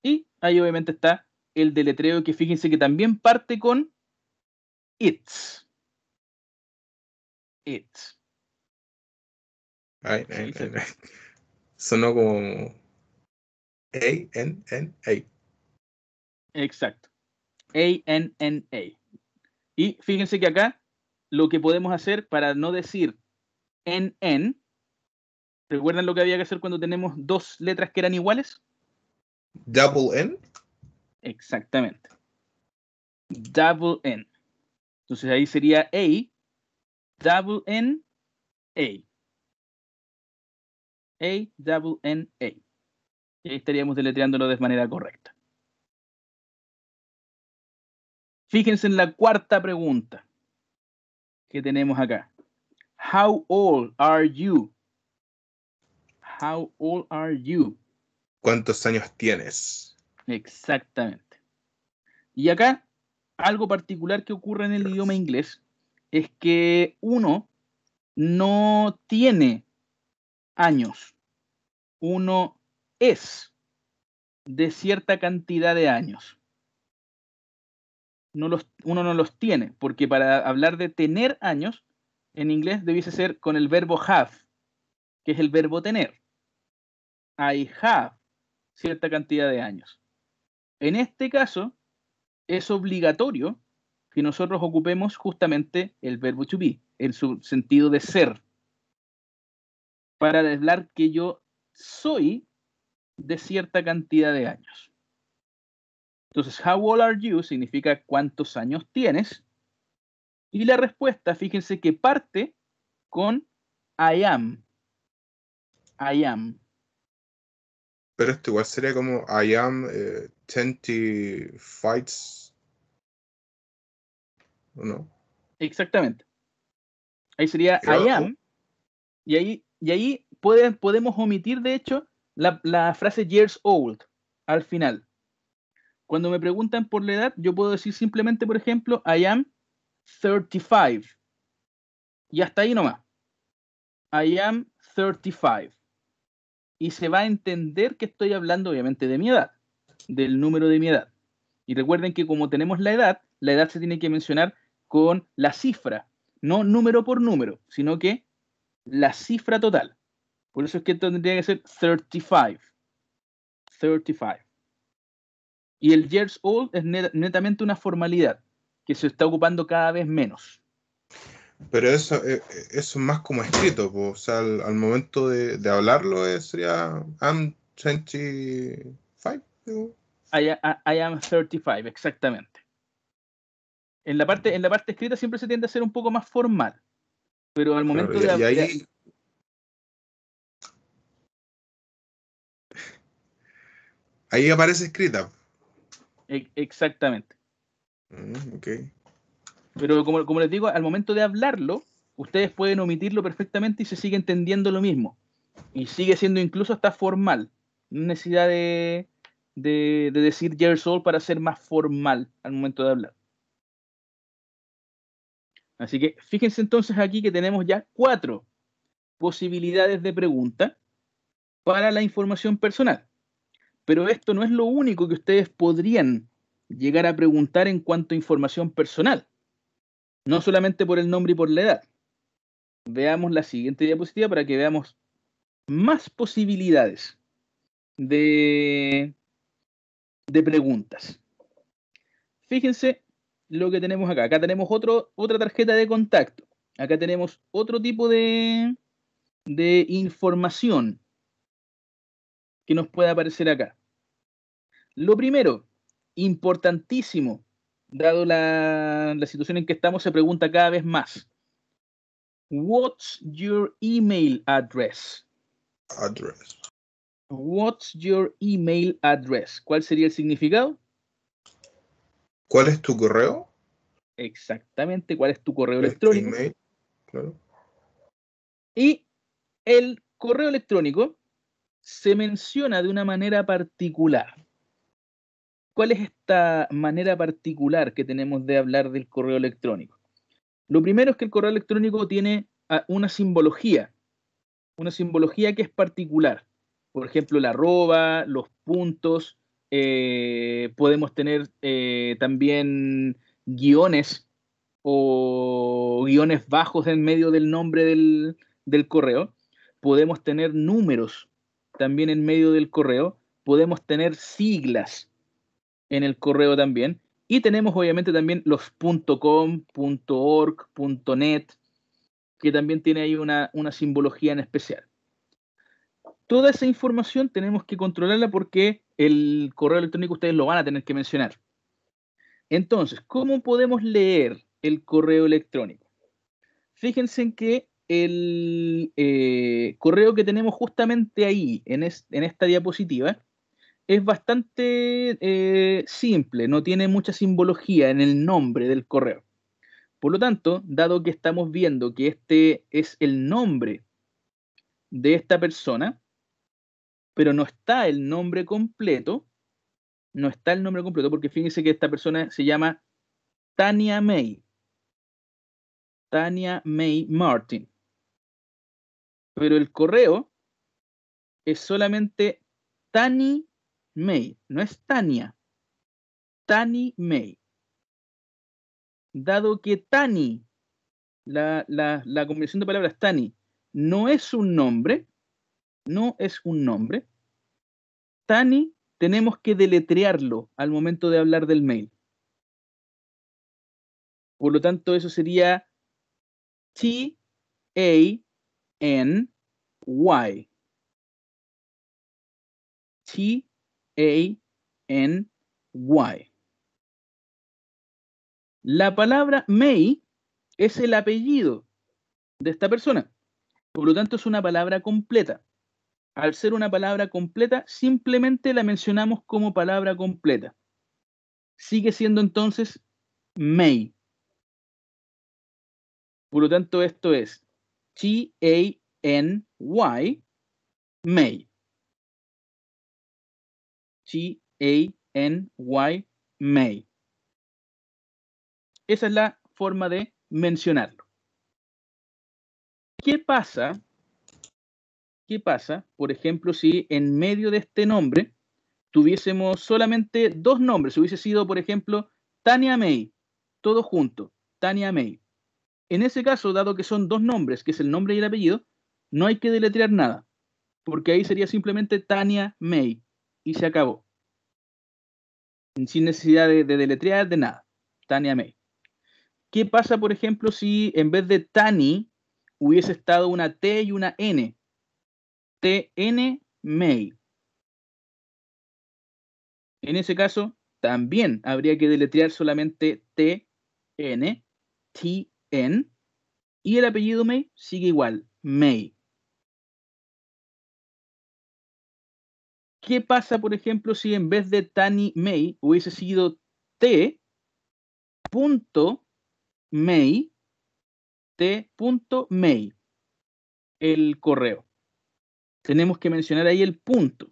Speaker 1: Y ahí obviamente está el deletreo que fíjense que también parte con it's. It's.
Speaker 3: Ay. Sonó como A-N-N-A.
Speaker 1: Exacto. A-N-N-A. Y fíjense que acá lo que podemos hacer para no decir N-N, ¿recuerdan lo que había que hacer cuando tenemos dos letras que eran iguales?
Speaker 3: ¿Double N?
Speaker 1: Exactamente. Double N. Entonces ahí sería A, double N, A. A, double N, A. Y ahí estaríamos deletreándolo de manera correcta. Fíjense en la cuarta pregunta que tenemos acá. How old are you? How old are you?
Speaker 3: ¿Cuántos años tienes?
Speaker 1: Exactamente. Y acá, algo particular que ocurre en el idioma inglés es que uno no tiene años. Uno es de cierta cantidad de años. Uno no los tiene, porque para hablar de tener años, en inglés debiese ser con el verbo have, que es el verbo tener. I have cierta cantidad de años. En este caso, es obligatorio que nosotros ocupemos justamente el verbo to be, en su sentido de ser, para hablar que yo soy de cierta cantidad de años. Entonces, how old are you significa cuántos años tienes. Y la respuesta, fíjense que parte con I am. I am.
Speaker 3: Pero esto igual sería como I am 25, ¿o no?
Speaker 1: Exactamente. Ahí sería
Speaker 3: Pero,
Speaker 1: I am. Y ahí podemos omitir, de hecho, la frase years old al final. Cuando me preguntan por la edad, yo puedo decir simplemente, por ejemplo, I am 35. Y hasta ahí nomás. I am 35. Y se va a entender que estoy hablando, obviamente, de mi edad, del número de mi edad. Y recuerden que como tenemos la edad se tiene que mencionar con la cifra, no número por número, sino que la cifra total. Por eso es que tendría que ser 35. 35. Y el years old es netamente una formalidad que se está ocupando cada vez menos.
Speaker 3: pero eso es más como escrito, po. O sea, al momento de hablarlo sería I'm 25.
Speaker 1: I am 35, exactamente. En la parte escrita siempre se tiende a ser un poco más formal, pero al momento
Speaker 3: Claro, y
Speaker 1: de
Speaker 3: ahí aparece escrita.
Speaker 1: exactamente.
Speaker 3: Ok.
Speaker 1: Pero como les digo, al momento de hablarlo, ustedes pueden omitirlo perfectamente y se sigue entendiendo lo mismo. Y sigue siendo incluso hasta formal. No hay necesidad de decir years old para ser más formal al momento de hablar. Así que fíjense entonces aquí que tenemos ya 4 posibilidades de pregunta para la información personal. Pero esto no es lo único que ustedes podrían llegar a preguntar en cuanto a información personal. No solamente por el nombre y por la edad. Veamos la siguiente diapositiva para que veamos más posibilidades de preguntas. Fíjense lo que tenemos acá. Acá tenemos otra tarjeta de contacto. Acá tenemos otro tipo de información que nos puede aparecer acá. Lo primero, importantísimo, dado la situación en que estamos, se pregunta cada vez más. What's your email address?
Speaker 3: Address.
Speaker 1: What's your email address? ¿Cuál sería el significado?
Speaker 3: ¿Cuál es tu correo?
Speaker 1: Exactamente, ¿cuál es tu correo
Speaker 3: ¿Cuál es tu
Speaker 1: electrónico?
Speaker 3: email? Claro.
Speaker 1: Y el correo electrónico se menciona de una manera particular. ¿Cuál es esta manera particular que tenemos de hablar del correo electrónico? Lo primero es que el correo electrónico tiene una simbología que es particular. Por ejemplo, la arroba, los puntos, podemos tener también guiones o guiones bajos en medio del nombre del correo. Podemos tener números también en medio del correo. Podemos tener siglas en el correo también. Y tenemos obviamente también los .com, .org, .net, que también tiene ahí una simbología en especial. Toda esa información tenemos que controlarla porque el correo electrónico ustedes lo van a tener que mencionar. Entonces, ¿cómo podemos leer el correo electrónico? Fíjense en que el correo que tenemos justamente ahí, en esta diapositiva, es bastante simple, no tiene mucha simbología en el nombre del correo. Por lo tanto, dado que estamos viendo que este es el nombre de esta persona, pero no está el nombre completo, porque fíjense que esta persona se llama Tania May Martin, pero el correo es solamente Tani May, no es Tania, Tani May. Dado que Tani, la combinación de palabras Tani, no es un nombre, Tani tenemos que deletrearlo al momento de hablar del mail. Por lo tanto, eso sería T-A-N-Y. T-A-N-Y. La palabra May es el apellido de esta persona. Por lo tanto, es una palabra completa. Al ser una palabra completa, simplemente la mencionamos como palabra completa. Sigue siendo entonces May. Por lo tanto, esto es T-A-N-Y, May. T-A-N-Y, May. Esa es la forma de mencionarlo. ¿Qué pasa, por ejemplo, si en medio de este nombre tuviésemos solamente 2 nombres? Hubiese sido, por ejemplo, Tania May, todo junto, Tania May. En ese caso, dado que son 2 nombres, que es el nombre y el apellido, no hay que deletrear nada, porque ahí sería simplemente Tania May y se acabó. Sin necesidad de deletrear, de nada. Tania May. ¿Qué pasa, por ejemplo, si en vez de Tani hubiese estado una T y una N? T-N May. En ese caso, también habría que deletrear solamente TN, TN, y el apellido May sigue igual, May. ¿Qué pasa, por ejemplo, si en vez de Tani May hubiese sido T. May, T.May, el correo? Tenemos que mencionar ahí el punto.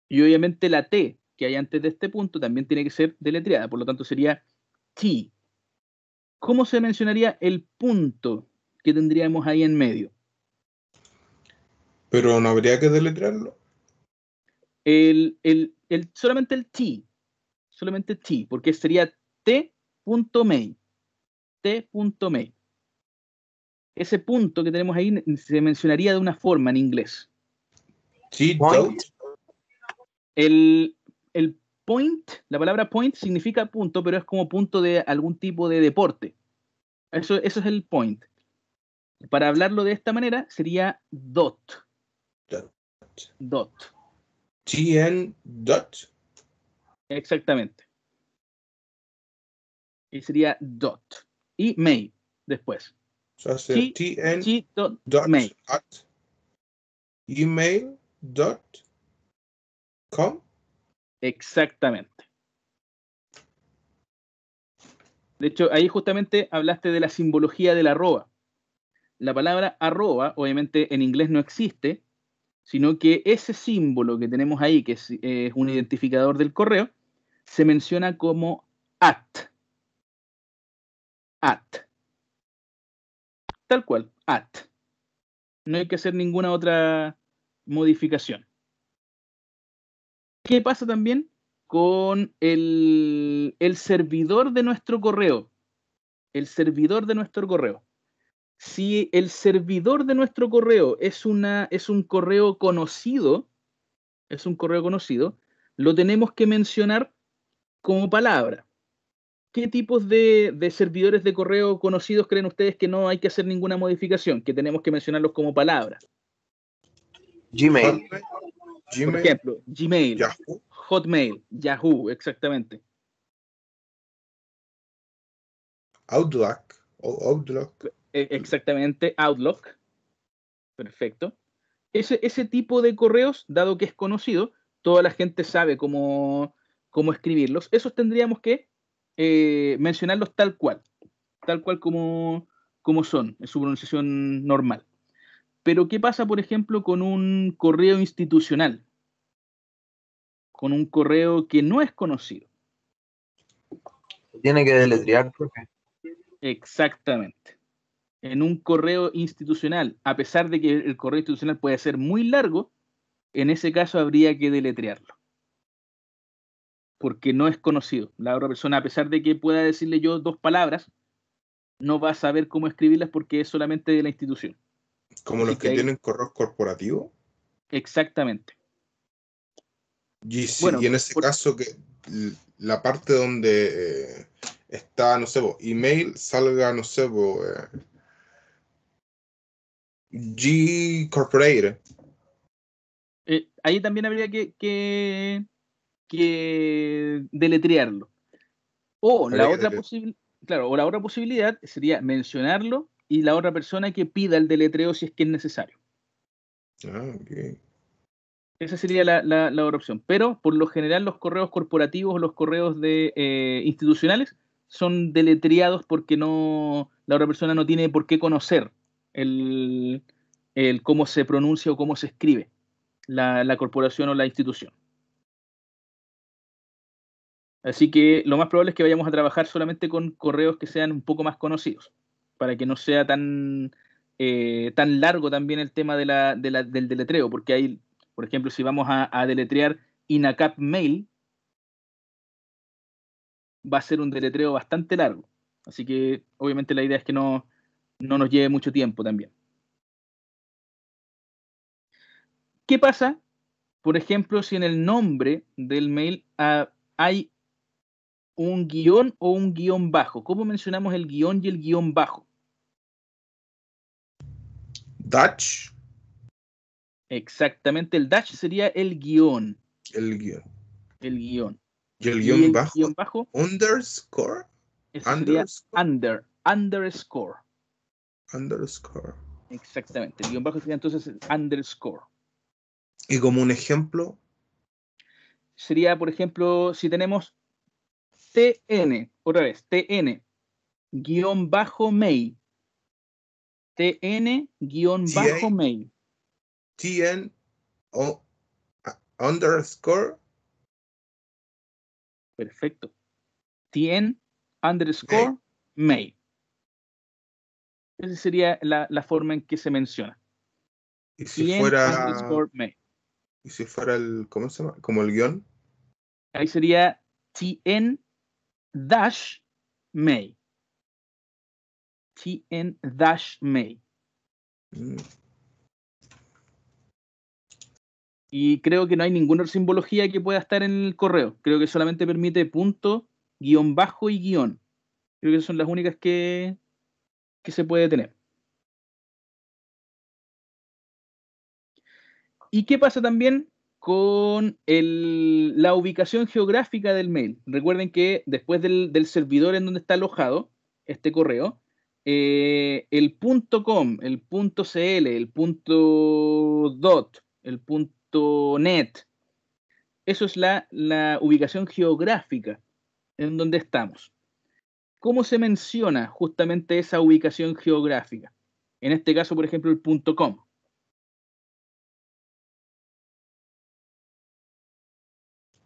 Speaker 1: Y obviamente la T que hay antes de este punto también tiene que ser deletreada, por lo tanto sería T. ¿Cómo se mencionaría el punto que tendríamos ahí en medio?
Speaker 3: Pero no habría que deletrearlo.
Speaker 1: Solamente el T, porque sería T.May, T.May. Ese punto que tenemos ahí se mencionaría de una forma en inglés.
Speaker 2: Point.
Speaker 1: El point, la palabra point significa punto, pero es como punto de algún tipo de deporte. Eso es el point. Para hablarlo de esta manera sería dot.
Speaker 3: Dot.
Speaker 1: Dot.
Speaker 3: TN dot.
Speaker 1: Exactamente. Y sería dot. Y May después.
Speaker 3: O sea, hacer TN
Speaker 1: dot
Speaker 3: dot
Speaker 1: May.
Speaker 3: at email dot com.
Speaker 1: Exactamente. De hecho, ahí justamente hablaste de la simbología del arroba. La palabra arroba, obviamente en inglés no existe, sino que ese símbolo que tenemos ahí, que es un identificador del correo, se menciona como at. At. Tal cual, at. No hay que hacer ninguna otra modificación. ¿Qué pasa también con el servidor de nuestro correo? El servidor de nuestro correo. Si el servidor de nuestro correo es un correo conocido, lo tenemos que mencionar como palabra. ¿Qué tipos de servidores de correo conocidos creen ustedes que no hay que hacer ninguna modificación, que tenemos que mencionarlos como palabra?
Speaker 2: Gmail.
Speaker 1: Por ejemplo, Gmail,
Speaker 3: Yahoo.
Speaker 1: Hotmail, Yahoo, exactamente.
Speaker 3: Outlook.
Speaker 1: Exactamente, Outlook. Perfecto. Ese tipo de correos, dado que es conocido, toda la gente sabe cómo escribirlos. Esos tendríamos que mencionarlos tal cual como son, en su pronunciación normal. Pero, ¿qué pasa, por ejemplo, con un correo institucional? Con un correo que no es conocido.
Speaker 2: Tiene que deletrear, profe.
Speaker 1: Exactamente. En un correo institucional, a pesar de que el correo institucional puede ser muy largo, en ese caso habría que deletrearlo, porque no es conocido. La otra persona, a pesar de que pueda decirle yo 2 palabras, no va a saber cómo escribirlas porque es solamente de la institución.
Speaker 3: Como
Speaker 1: Así
Speaker 3: los que
Speaker 1: ahí,
Speaker 3: tienen correos corporativos.
Speaker 1: exactamente.
Speaker 3: Y
Speaker 1: Bueno,
Speaker 3: en ese caso que la parte donde está, no sé, email salga, no sé, G Corporate.
Speaker 1: Ahí también habría que deletrearlo. O la
Speaker 3: Habría que
Speaker 1: otra claro, o la otra posibilidad sería mencionarlo y la otra persona que pida el deletreo si es que es necesario.
Speaker 3: Okay.
Speaker 1: Esa sería la otra opción. Pero por lo general los correos corporativos o los correos institucionales son deletreados porque la otra persona no tiene por qué conocer el cómo se pronuncia o cómo se escribe la corporación o la institución. Así que lo más probable es que vayamos a trabajar solamente con correos que sean un poco más conocidos, para que no sea tan largo también el tema del deletreo, porque hay, por ejemplo, si vamos a deletrear INACAP Mail, va a ser un deletreo bastante largo. Así que obviamente la idea es que no nos lleve mucho tiempo también. ¿Qué pasa, por ejemplo, si en el nombre del mail hay un guión o un guión bajo? ¿Cómo mencionamos el guión y el guión bajo?
Speaker 3: Dutch,
Speaker 1: Exactamente, el dash sería el guión.
Speaker 3: el guión.
Speaker 1: el guión.
Speaker 3: Y el
Speaker 1: Y
Speaker 3: guión
Speaker 1: el
Speaker 3: bajo,
Speaker 1: guión bajo,
Speaker 3: underscore,
Speaker 1: eso sería
Speaker 3: underscore,
Speaker 1: underscore.
Speaker 3: underscore.
Speaker 1: Exactamente. El guión bajo sería entonces el underscore.
Speaker 3: Y como un ejemplo,
Speaker 1: Sería, por ejemplo, si tenemos TN, otra vez, TN, guión bajo mail. TN, guión bajo
Speaker 3: TA,
Speaker 1: mail.
Speaker 3: TN, underscore,
Speaker 1: Perfecto. TN, underscore, mail. Esa sería la forma en que se menciona.
Speaker 3: y si
Speaker 1: TN,
Speaker 3: fuera,
Speaker 1: underscore, mail.
Speaker 3: y si fuera el, ¿cómo se llama? Como el guión,
Speaker 1: Ahí sería TN, dash, mail. TN, dash, mail.
Speaker 3: mm,
Speaker 1: Y creo que no hay ninguna simbología que pueda estar en el correo. Creo que solamente permite punto, guión bajo y guión. Creo que son las únicas que se puede tener. ¿Y qué pasa también con la ubicación geográfica del mail? Recuerden que después del servidor en donde está alojado este correo, el .com, el .cl, el .dot, el .net, eso es la ubicación geográfica en donde estamos. ¿Cómo se menciona justamente esa ubicación geográfica? En este caso, por ejemplo, el .com.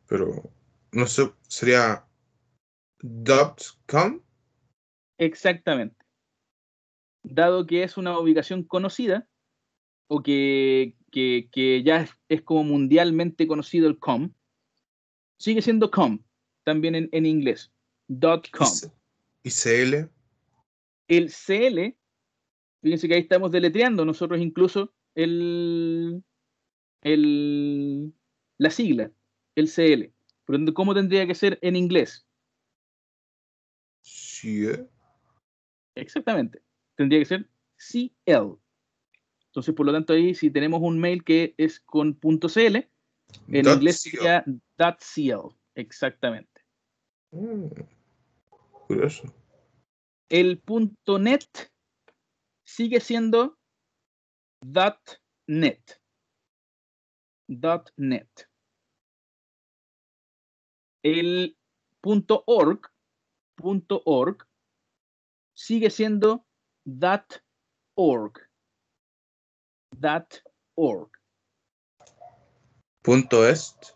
Speaker 3: pero no sé, sería .com.
Speaker 1: Exactamente. Dado que es una ubicación conocida, o que ya es como mundialmente conocido el .com, sigue siendo .com, también en inglés,
Speaker 3: Y,
Speaker 1: .com.
Speaker 3: y CL,
Speaker 1: El CL, fíjense que ahí estamos deletreando nosotros incluso el, la sigla, el CL. Pero ¿cómo tendría que ser en inglés?
Speaker 3: sí,
Speaker 1: Exactamente. Tendría que ser CL. Entonces, por lo tanto, ahí si tenemos un mail que es con .cl, en inglés
Speaker 3: .co.
Speaker 1: sería .cl. Exactamente.
Speaker 3: Curioso.
Speaker 1: El .net sigue siendo .net. .net. El .org, .org sigue siendo .org. .org.
Speaker 3: Punto est,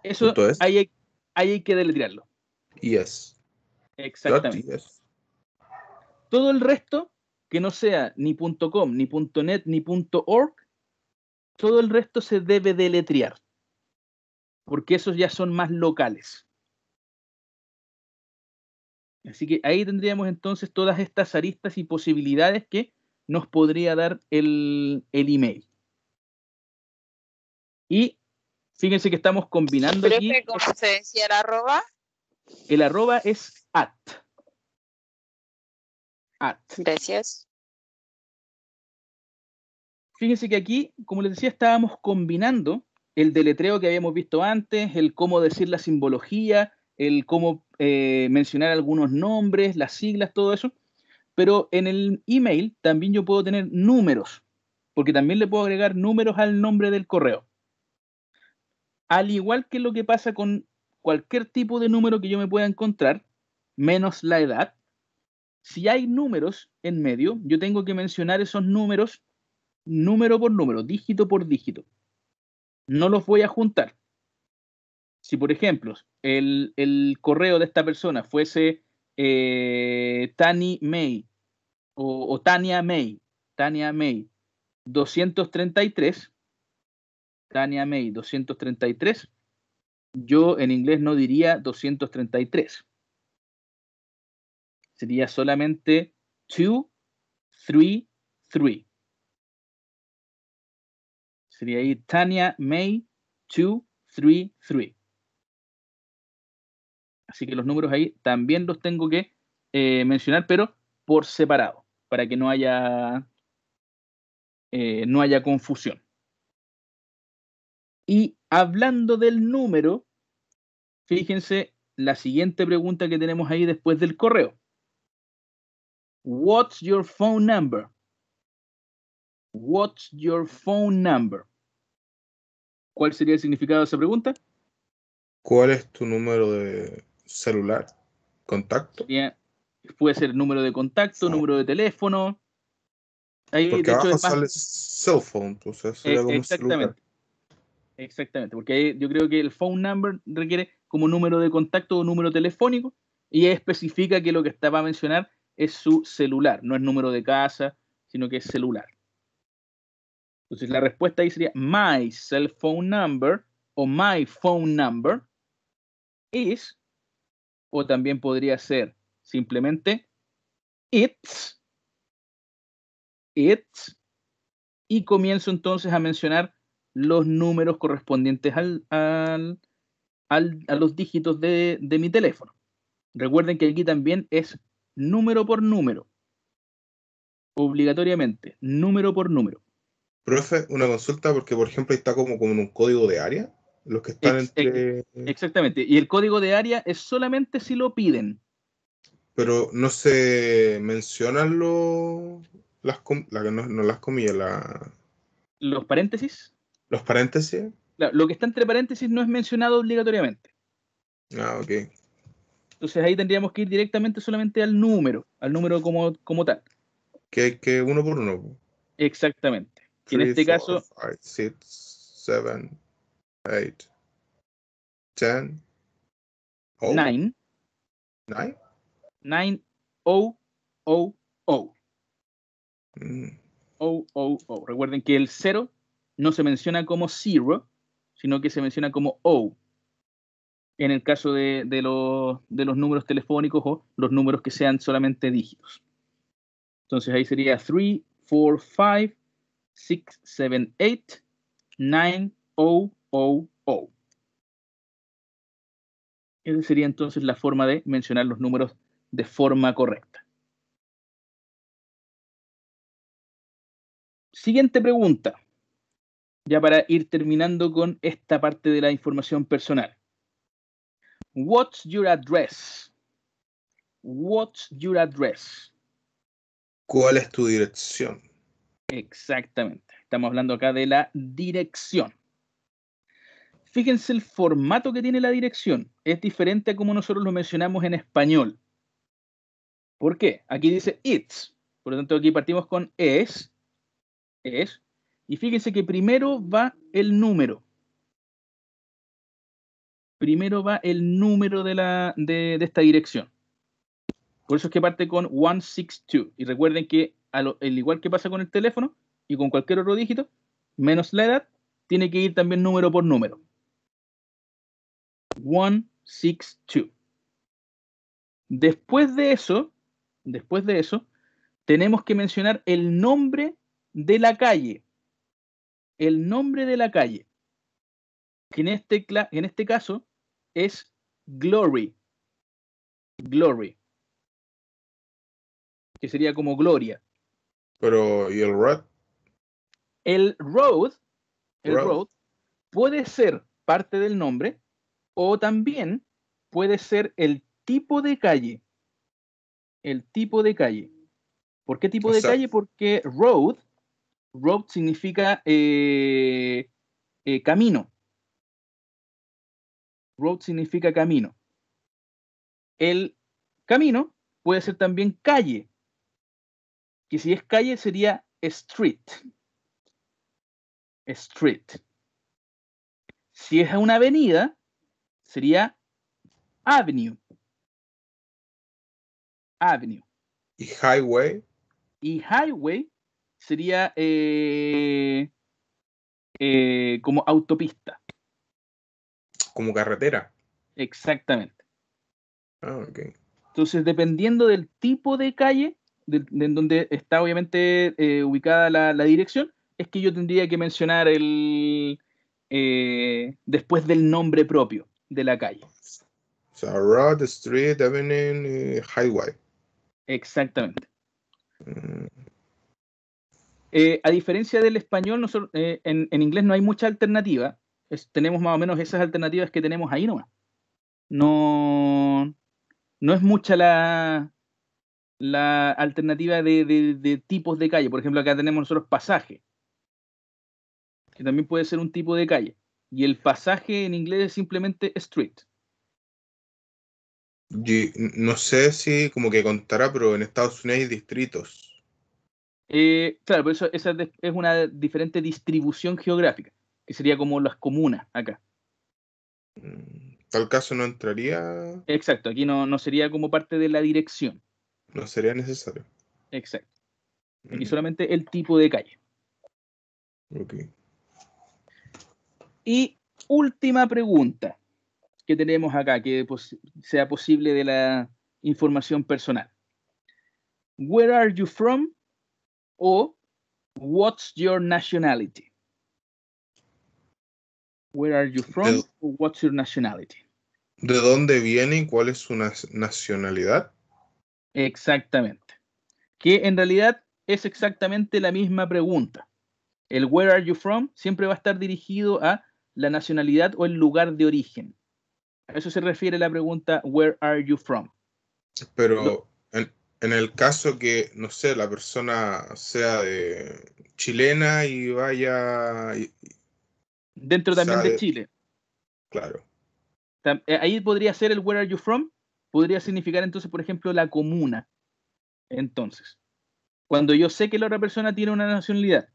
Speaker 1: Eso
Speaker 3: punto est,
Speaker 1: ahí hay que deletrearlo.
Speaker 3: yes, dot
Speaker 1: Exactamente.
Speaker 3: yes.
Speaker 1: Todo el resto, que no sea ni .com, ni .net, ni .org, todo el resto se debe deletrear, porque esos ya son más locales. Así que ahí tendríamos entonces todas estas aristas y posibilidades que nos podría dar el email. Y fíjense que estamos combinando aquí.
Speaker 6: Profe, ¿cómo se decía el arroba?
Speaker 1: El arroba es @.
Speaker 6: Gracias.
Speaker 1: Fíjense que aquí, como les decía, estábamos combinando el deletreo que habíamos visto antes, el cómo decir la simbología, el cómo mencionar algunos nombres, las siglas, todo eso. Pero en el email también yo puedo tener números, porque también le puedo agregar números al nombre del correo. Al igual que lo que pasa con cualquier tipo de número que yo me pueda encontrar, menos la edad, si hay números en medio, yo tengo que mencionar esos números número por número, dígito por dígito. No los voy a juntar. Si, por ejemplo, el correo de esta persona fuese Tani May o Tania May 233, Tania May 233, yo en inglés no diría 233. Sería solamente 233. Sería ahí Tania May 233. Así que los números ahí también los tengo que mencionar, pero por separado, para que no haya confusión. Y hablando del número, fíjense la siguiente pregunta que tenemos ahí después del correo. What's your phone number? What's your phone number? ¿Cuál sería el significado de esa pregunta?
Speaker 3: ¿Cuál es tu número de celular? ¿Contacto?
Speaker 1: Puede ser número de contacto, número de teléfono. Ahí,
Speaker 3: Porque
Speaker 1: de hecho,
Speaker 3: abajo
Speaker 1: es más.
Speaker 3: sale cell phone, entonces sería como celular.
Speaker 1: Exactamente, porque ahí yo creo que el phone number requiere como número de contacto o número telefónico y especifica que lo que estaba a mencionar es su celular, no es número de casa, sino que es celular. Entonces la respuesta ahí sería my cell phone number o my phone number is, o también podría ser simplemente it's, y comienzo entonces a mencionar los números correspondientes a los dígitos de mi teléfono. Recuerden que aquí también es número por número, obligatoriamente, número por número.
Speaker 3: Profe, una consulta porque, por ejemplo, ahí está como en un código de área, los que están entre...
Speaker 1: Exactamente, y el código de área es solamente si lo piden.
Speaker 3: Pero no se mencionan no las comillas,
Speaker 1: Los paréntesis,
Speaker 3: los paréntesis.
Speaker 1: lo que está entre paréntesis no es mencionado obligatoriamente.
Speaker 3: Ah, ok.
Speaker 1: Entonces ahí tendríamos que ir directamente solamente al número como tal.
Speaker 3: Que uno por uno.
Speaker 1: Exactamente. Y en
Speaker 3: 3,
Speaker 1: este
Speaker 3: 4,
Speaker 1: caso,
Speaker 3: 5, 6, 7, 8, 10,
Speaker 1: 9,
Speaker 3: 9.
Speaker 1: 9, 0, 0, 0.
Speaker 3: Mm.
Speaker 1: Recuerden que el 0 no se menciona como 0, sino que se menciona como O. En el caso de los números telefónicos o los números que sean solamente dígitos. Entonces ahí sería 3, 4, 5, 6, 7, 8, 9, 0, 0, 0. Esa sería entonces la forma de mencionar los números de forma correcta. Siguiente pregunta, ya para ir terminando con esta parte de la información personal. What's your address? What's your address?
Speaker 3: ¿Cuál es tu dirección?
Speaker 1: Exactamente. Estamos hablando acá de la dirección. Fíjense el formato que tiene la dirección. Es diferente a como nosotros lo mencionamos en español. ¿Por qué? Aquí dice it's. Por lo tanto, aquí partimos con es. Y fíjense que primero va el número. Primero va el número de esta dirección. Por eso es que parte con 162. Y recuerden que, al igual que pasa con el teléfono y con cualquier otro dígito, menos la edad, tiene que ir también número por número. 162. Después de eso, tenemos que mencionar el nombre de la calle. El nombre de la calle. Que en este caso es Glory. Glory. Que sería como Gloria.
Speaker 3: Pero, ¿y el red?
Speaker 1: El road
Speaker 3: Road.
Speaker 1: puede ser parte del nombre o también puede ser el tipo de calle. El tipo de calle. ¿Por qué tipo
Speaker 3: O
Speaker 1: de
Speaker 3: sea,
Speaker 1: calle? Porque road significa camino. Road significa camino. El camino puede ser también calle, que si es calle sería street. Street. Si es una avenida, sería avenue. Avenue.
Speaker 3: ¿y highway?
Speaker 1: Y highway sería como autopista.
Speaker 3: Como carretera.
Speaker 1: Exactamente.
Speaker 3: Ah, ok.
Speaker 1: Entonces, dependiendo del tipo de calle, de donde está obviamente ubicada la dirección, es que yo tendría que mencionar después del nombre propio de la calle.
Speaker 3: O sea, road, street, avenue, highway.
Speaker 1: Exactamente.
Speaker 3: Mm.
Speaker 1: A diferencia del español, en inglés no hay mucha alternativa. tenemos más o menos esas alternativas que tenemos ahí nomás. No, no es mucha la alternativa de tipos de calle. Por ejemplo, acá tenemos nosotros pasaje, que también puede ser un tipo de calle. Y el pasaje en inglés es simplemente street.
Speaker 3: No sé si como que contará, pero en Estados Unidos hay distritos.
Speaker 1: Claro, por eso esa es una diferente distribución geográfica, que sería como las comunas acá.
Speaker 3: Tal caso no entraría,
Speaker 1: Exacto, aquí no sería como parte de la dirección.
Speaker 3: no sería necesario.
Speaker 1: Exacto. Aquí
Speaker 3: Mm,
Speaker 1: solamente el tipo de calle.
Speaker 3: ok.
Speaker 1: Y última pregunta que tenemos acá, que sea posible de la información personal. Where are you from? O what's your nationality? Where are you from?
Speaker 3: ¿De,
Speaker 1: O what's your nationality?
Speaker 3: de dónde viene y cuál es su nacionalidad?
Speaker 1: Exactamente. Que en realidad es exactamente la misma pregunta. El where are you from siempre va a estar dirigido a la nacionalidad o el lugar de origen. A eso se refiere la pregunta where are you from.
Speaker 3: Pero en el caso que, no sé, la persona sea de chilena y vaya,
Speaker 1: Dentro también
Speaker 3: sea
Speaker 1: de
Speaker 3: de,
Speaker 1: Chile.
Speaker 3: claro,
Speaker 1: Ahí podría ser el where are you from, podría significar entonces, por ejemplo, la comuna. Entonces, cuando yo sé que la otra persona tiene una nacionalidad,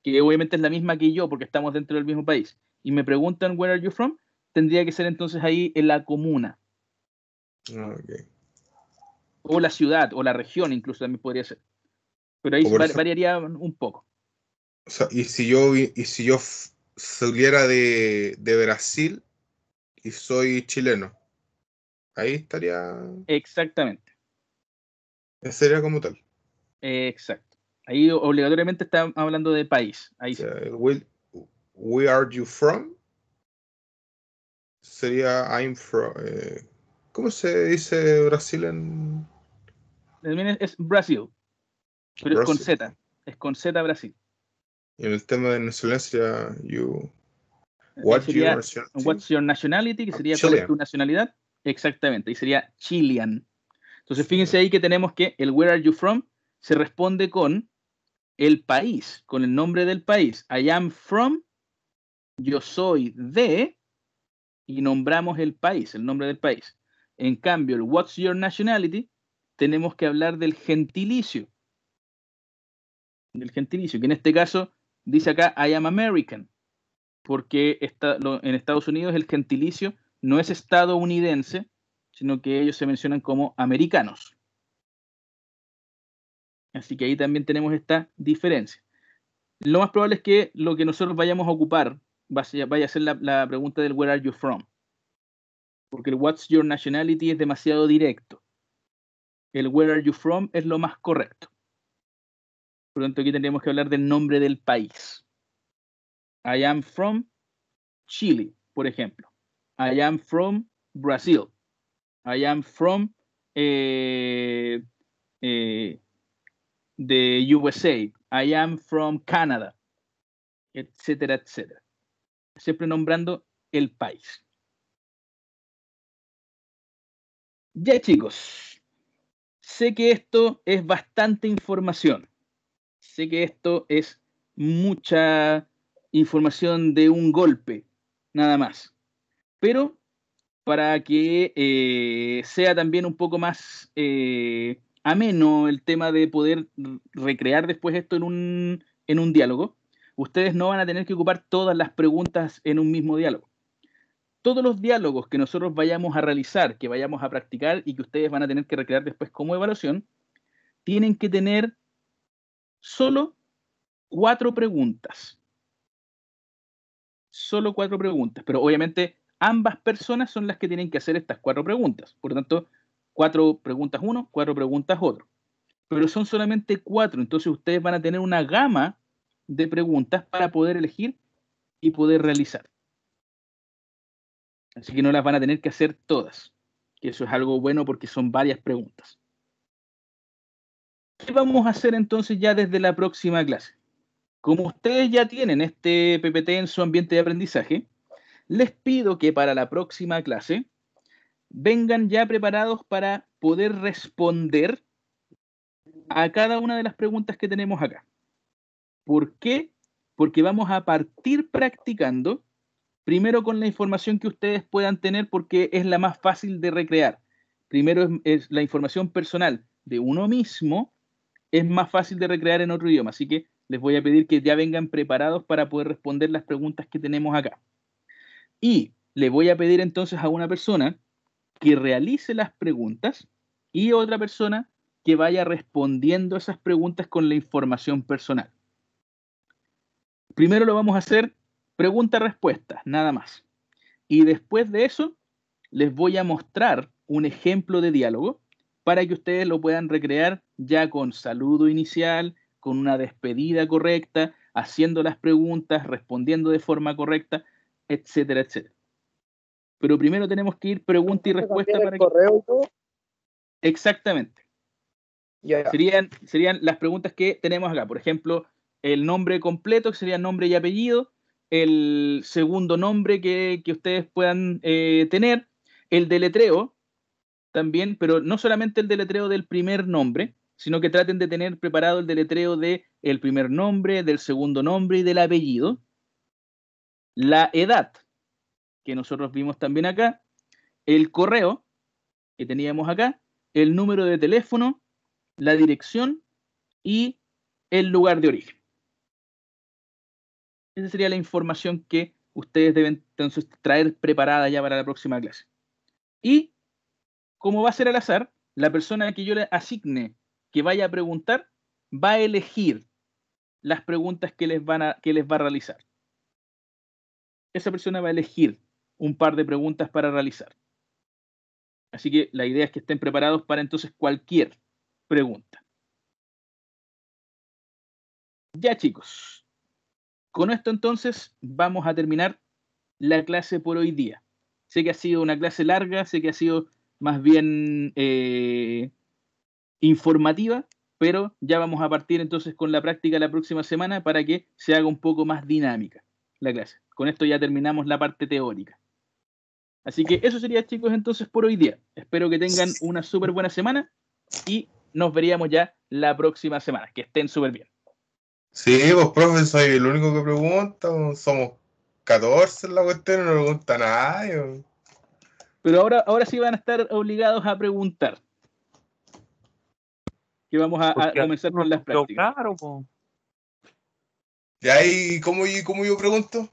Speaker 1: que obviamente es la misma que yo porque estamos dentro del mismo país, y me preguntan where are you from, tendría que ser entonces ahí en la comuna,
Speaker 3: ok.
Speaker 1: o la ciudad, o la región incluso también podría ser. Pero ahí
Speaker 3: O por ejemplo,
Speaker 1: variaría un poco.
Speaker 3: o sea, y si yo saliera de Brasil y soy chileno, ahí estaría,
Speaker 1: Exactamente,
Speaker 3: sería como tal.
Speaker 1: exacto. Ahí obligatoriamente está hablando de país.
Speaker 3: O
Speaker 1: Ahí sí.
Speaker 3: sea, where are you from? Sería I'm from. ¿Cómo se dice Brasil en
Speaker 1: También es Brasil, pero es con
Speaker 3: Brasil?
Speaker 1: Z. Es con Z Brasil.
Speaker 3: Y en el tema de nacionalidad sería
Speaker 1: Ahí
Speaker 3: what's your
Speaker 1: sería
Speaker 3: nationality?
Speaker 1: What's your nationality, que
Speaker 3: I'm
Speaker 1: sería cuál es tu
Speaker 3: Chilean.
Speaker 1: nacionalidad. Exactamente, ahí sería Chilean. Entonces fíjense
Speaker 3: Chilean.
Speaker 1: ahí que tenemos que el where are you from se responde con el país, con el nombre del país. I am from, yo soy de, y nombramos el país, el nombre del país. En cambio, el what's your nationality, tenemos que hablar del gentilicio, que en este caso dice acá I am American, porque en Estados Unidos el gentilicio no es estadounidense, sino que ellos se mencionan como americanos. Así que ahí también tenemos esta diferencia. Lo más probable es que lo que nosotros vayamos a ocupar vaya a ser la pregunta del where are you from, porque el what's your nationality es demasiado directo. El where are you from es lo más correcto. Por lo tanto, aquí tendríamos que hablar del nombre del país. I am from Chile, por ejemplo. I am from Brazil. I am from the USA. I am from Canada, etcétera, etcétera. Siempre nombrando el país. Ya, chicos, sé que esto es bastante información. Sé que esto es mucha información de un golpe, nada más. Pero para que sea también un poco más ameno el tema de poder recrear después esto en un diálogo, ustedes no van a tener que ocupar todas las preguntas en un mismo diálogo. Todos los diálogos que nosotros vayamos a realizar, que vayamos a practicar y que ustedes van a tener que recrear después como evaluación, tienen que tener solo 4 preguntas. Solo 4 preguntas, pero obviamente ambas personas son las que tienen que hacer estas 4 preguntas. Por lo tanto, 4 preguntas uno, 4 preguntas otro. Pero son solamente 4, entonces ustedes van a tener una gama de preguntas para poder elegir y poder realizar. Así que no las van a tener que hacer todas. Que eso es algo bueno porque son varias preguntas. ¿Qué vamos a hacer entonces ya desde la próxima clase? Como ustedes ya tienen este PPT en su ambiente de aprendizaje, Les pido que para la próxima clase vengan ya preparados para poder responder a cada una de las preguntas que tenemos acá. ¿Por qué? Porque vamos a partir practicando primero con la información que ustedes puedan tener, porque es la más fácil de recrear. Primero es la información personal de uno mismo, es más fácil de recrear en otro idioma. Así que les voy a pedir que ya vengan preparados para poder responder las preguntas que tenemos acá. Y le voy a pedir entonces a una persona que realice las preguntas y otra persona que vaya respondiendo esas preguntas con la información personal. Primero lo vamos a hacer pregunta-respuesta, nada más. Y después de eso, les voy a mostrar un ejemplo de diálogo para que ustedes lo puedan recrear ya con saludo inicial, con una despedida correcta, haciendo las preguntas, respondiendo de forma correcta, etcétera, etcétera. Pero primero tenemos que ir pregunta y respuesta para que...
Speaker 2: correo y todo.
Speaker 1: Exactamente.
Speaker 2: Ya.
Speaker 1: Serían las preguntas que tenemos acá. Por ejemplo, el nombre completo, que sería nombre y apellido, el segundo nombre que ustedes puedan tener, el deletreo también, pero no solamente el deletreo del primer nombre, sino que traten de tener preparado el deletreo del primer nombre, del segundo nombre y del apellido. La edad, que nosotros vimos también acá, el correo, que teníamos acá, el número de teléfono, la dirección y el lugar de origen. Esa sería la información que ustedes deben entonces traer preparada ya para la próxima clase. Y como va a ser al azar, la persona que yo le asigne que vaya a preguntar va a elegir las preguntas que les va a realizar. Esa persona va a elegir un par de preguntas para realizar. Así que la idea es que estén preparados para entonces cualquier pregunta. Ya, chicos, con esto entonces vamos a terminar la clase por hoy día. Sé que ha sido una clase larga, sé que ha sido más bien informativa, pero ya vamos a partir entonces con la práctica la próxima semana para que se haga un poco más dinámica la clase. Con esto ya terminamos la parte teórica. Así que eso sería, chicos, entonces por hoy día. Espero que tengan una súper buena semana y nos veríamos ya la próxima semana. Que estén súper bien.
Speaker 3: Sí, pues profe, soy el único que pregunta. Somos 14 en la cuestión y no pregunta a nadie.
Speaker 1: Pero ahora sí van a estar obligados a preguntar. Que vamos a comenzar con las prácticas.
Speaker 7: Claro, po.
Speaker 3: ¿Y ahí cómo yo pregunto?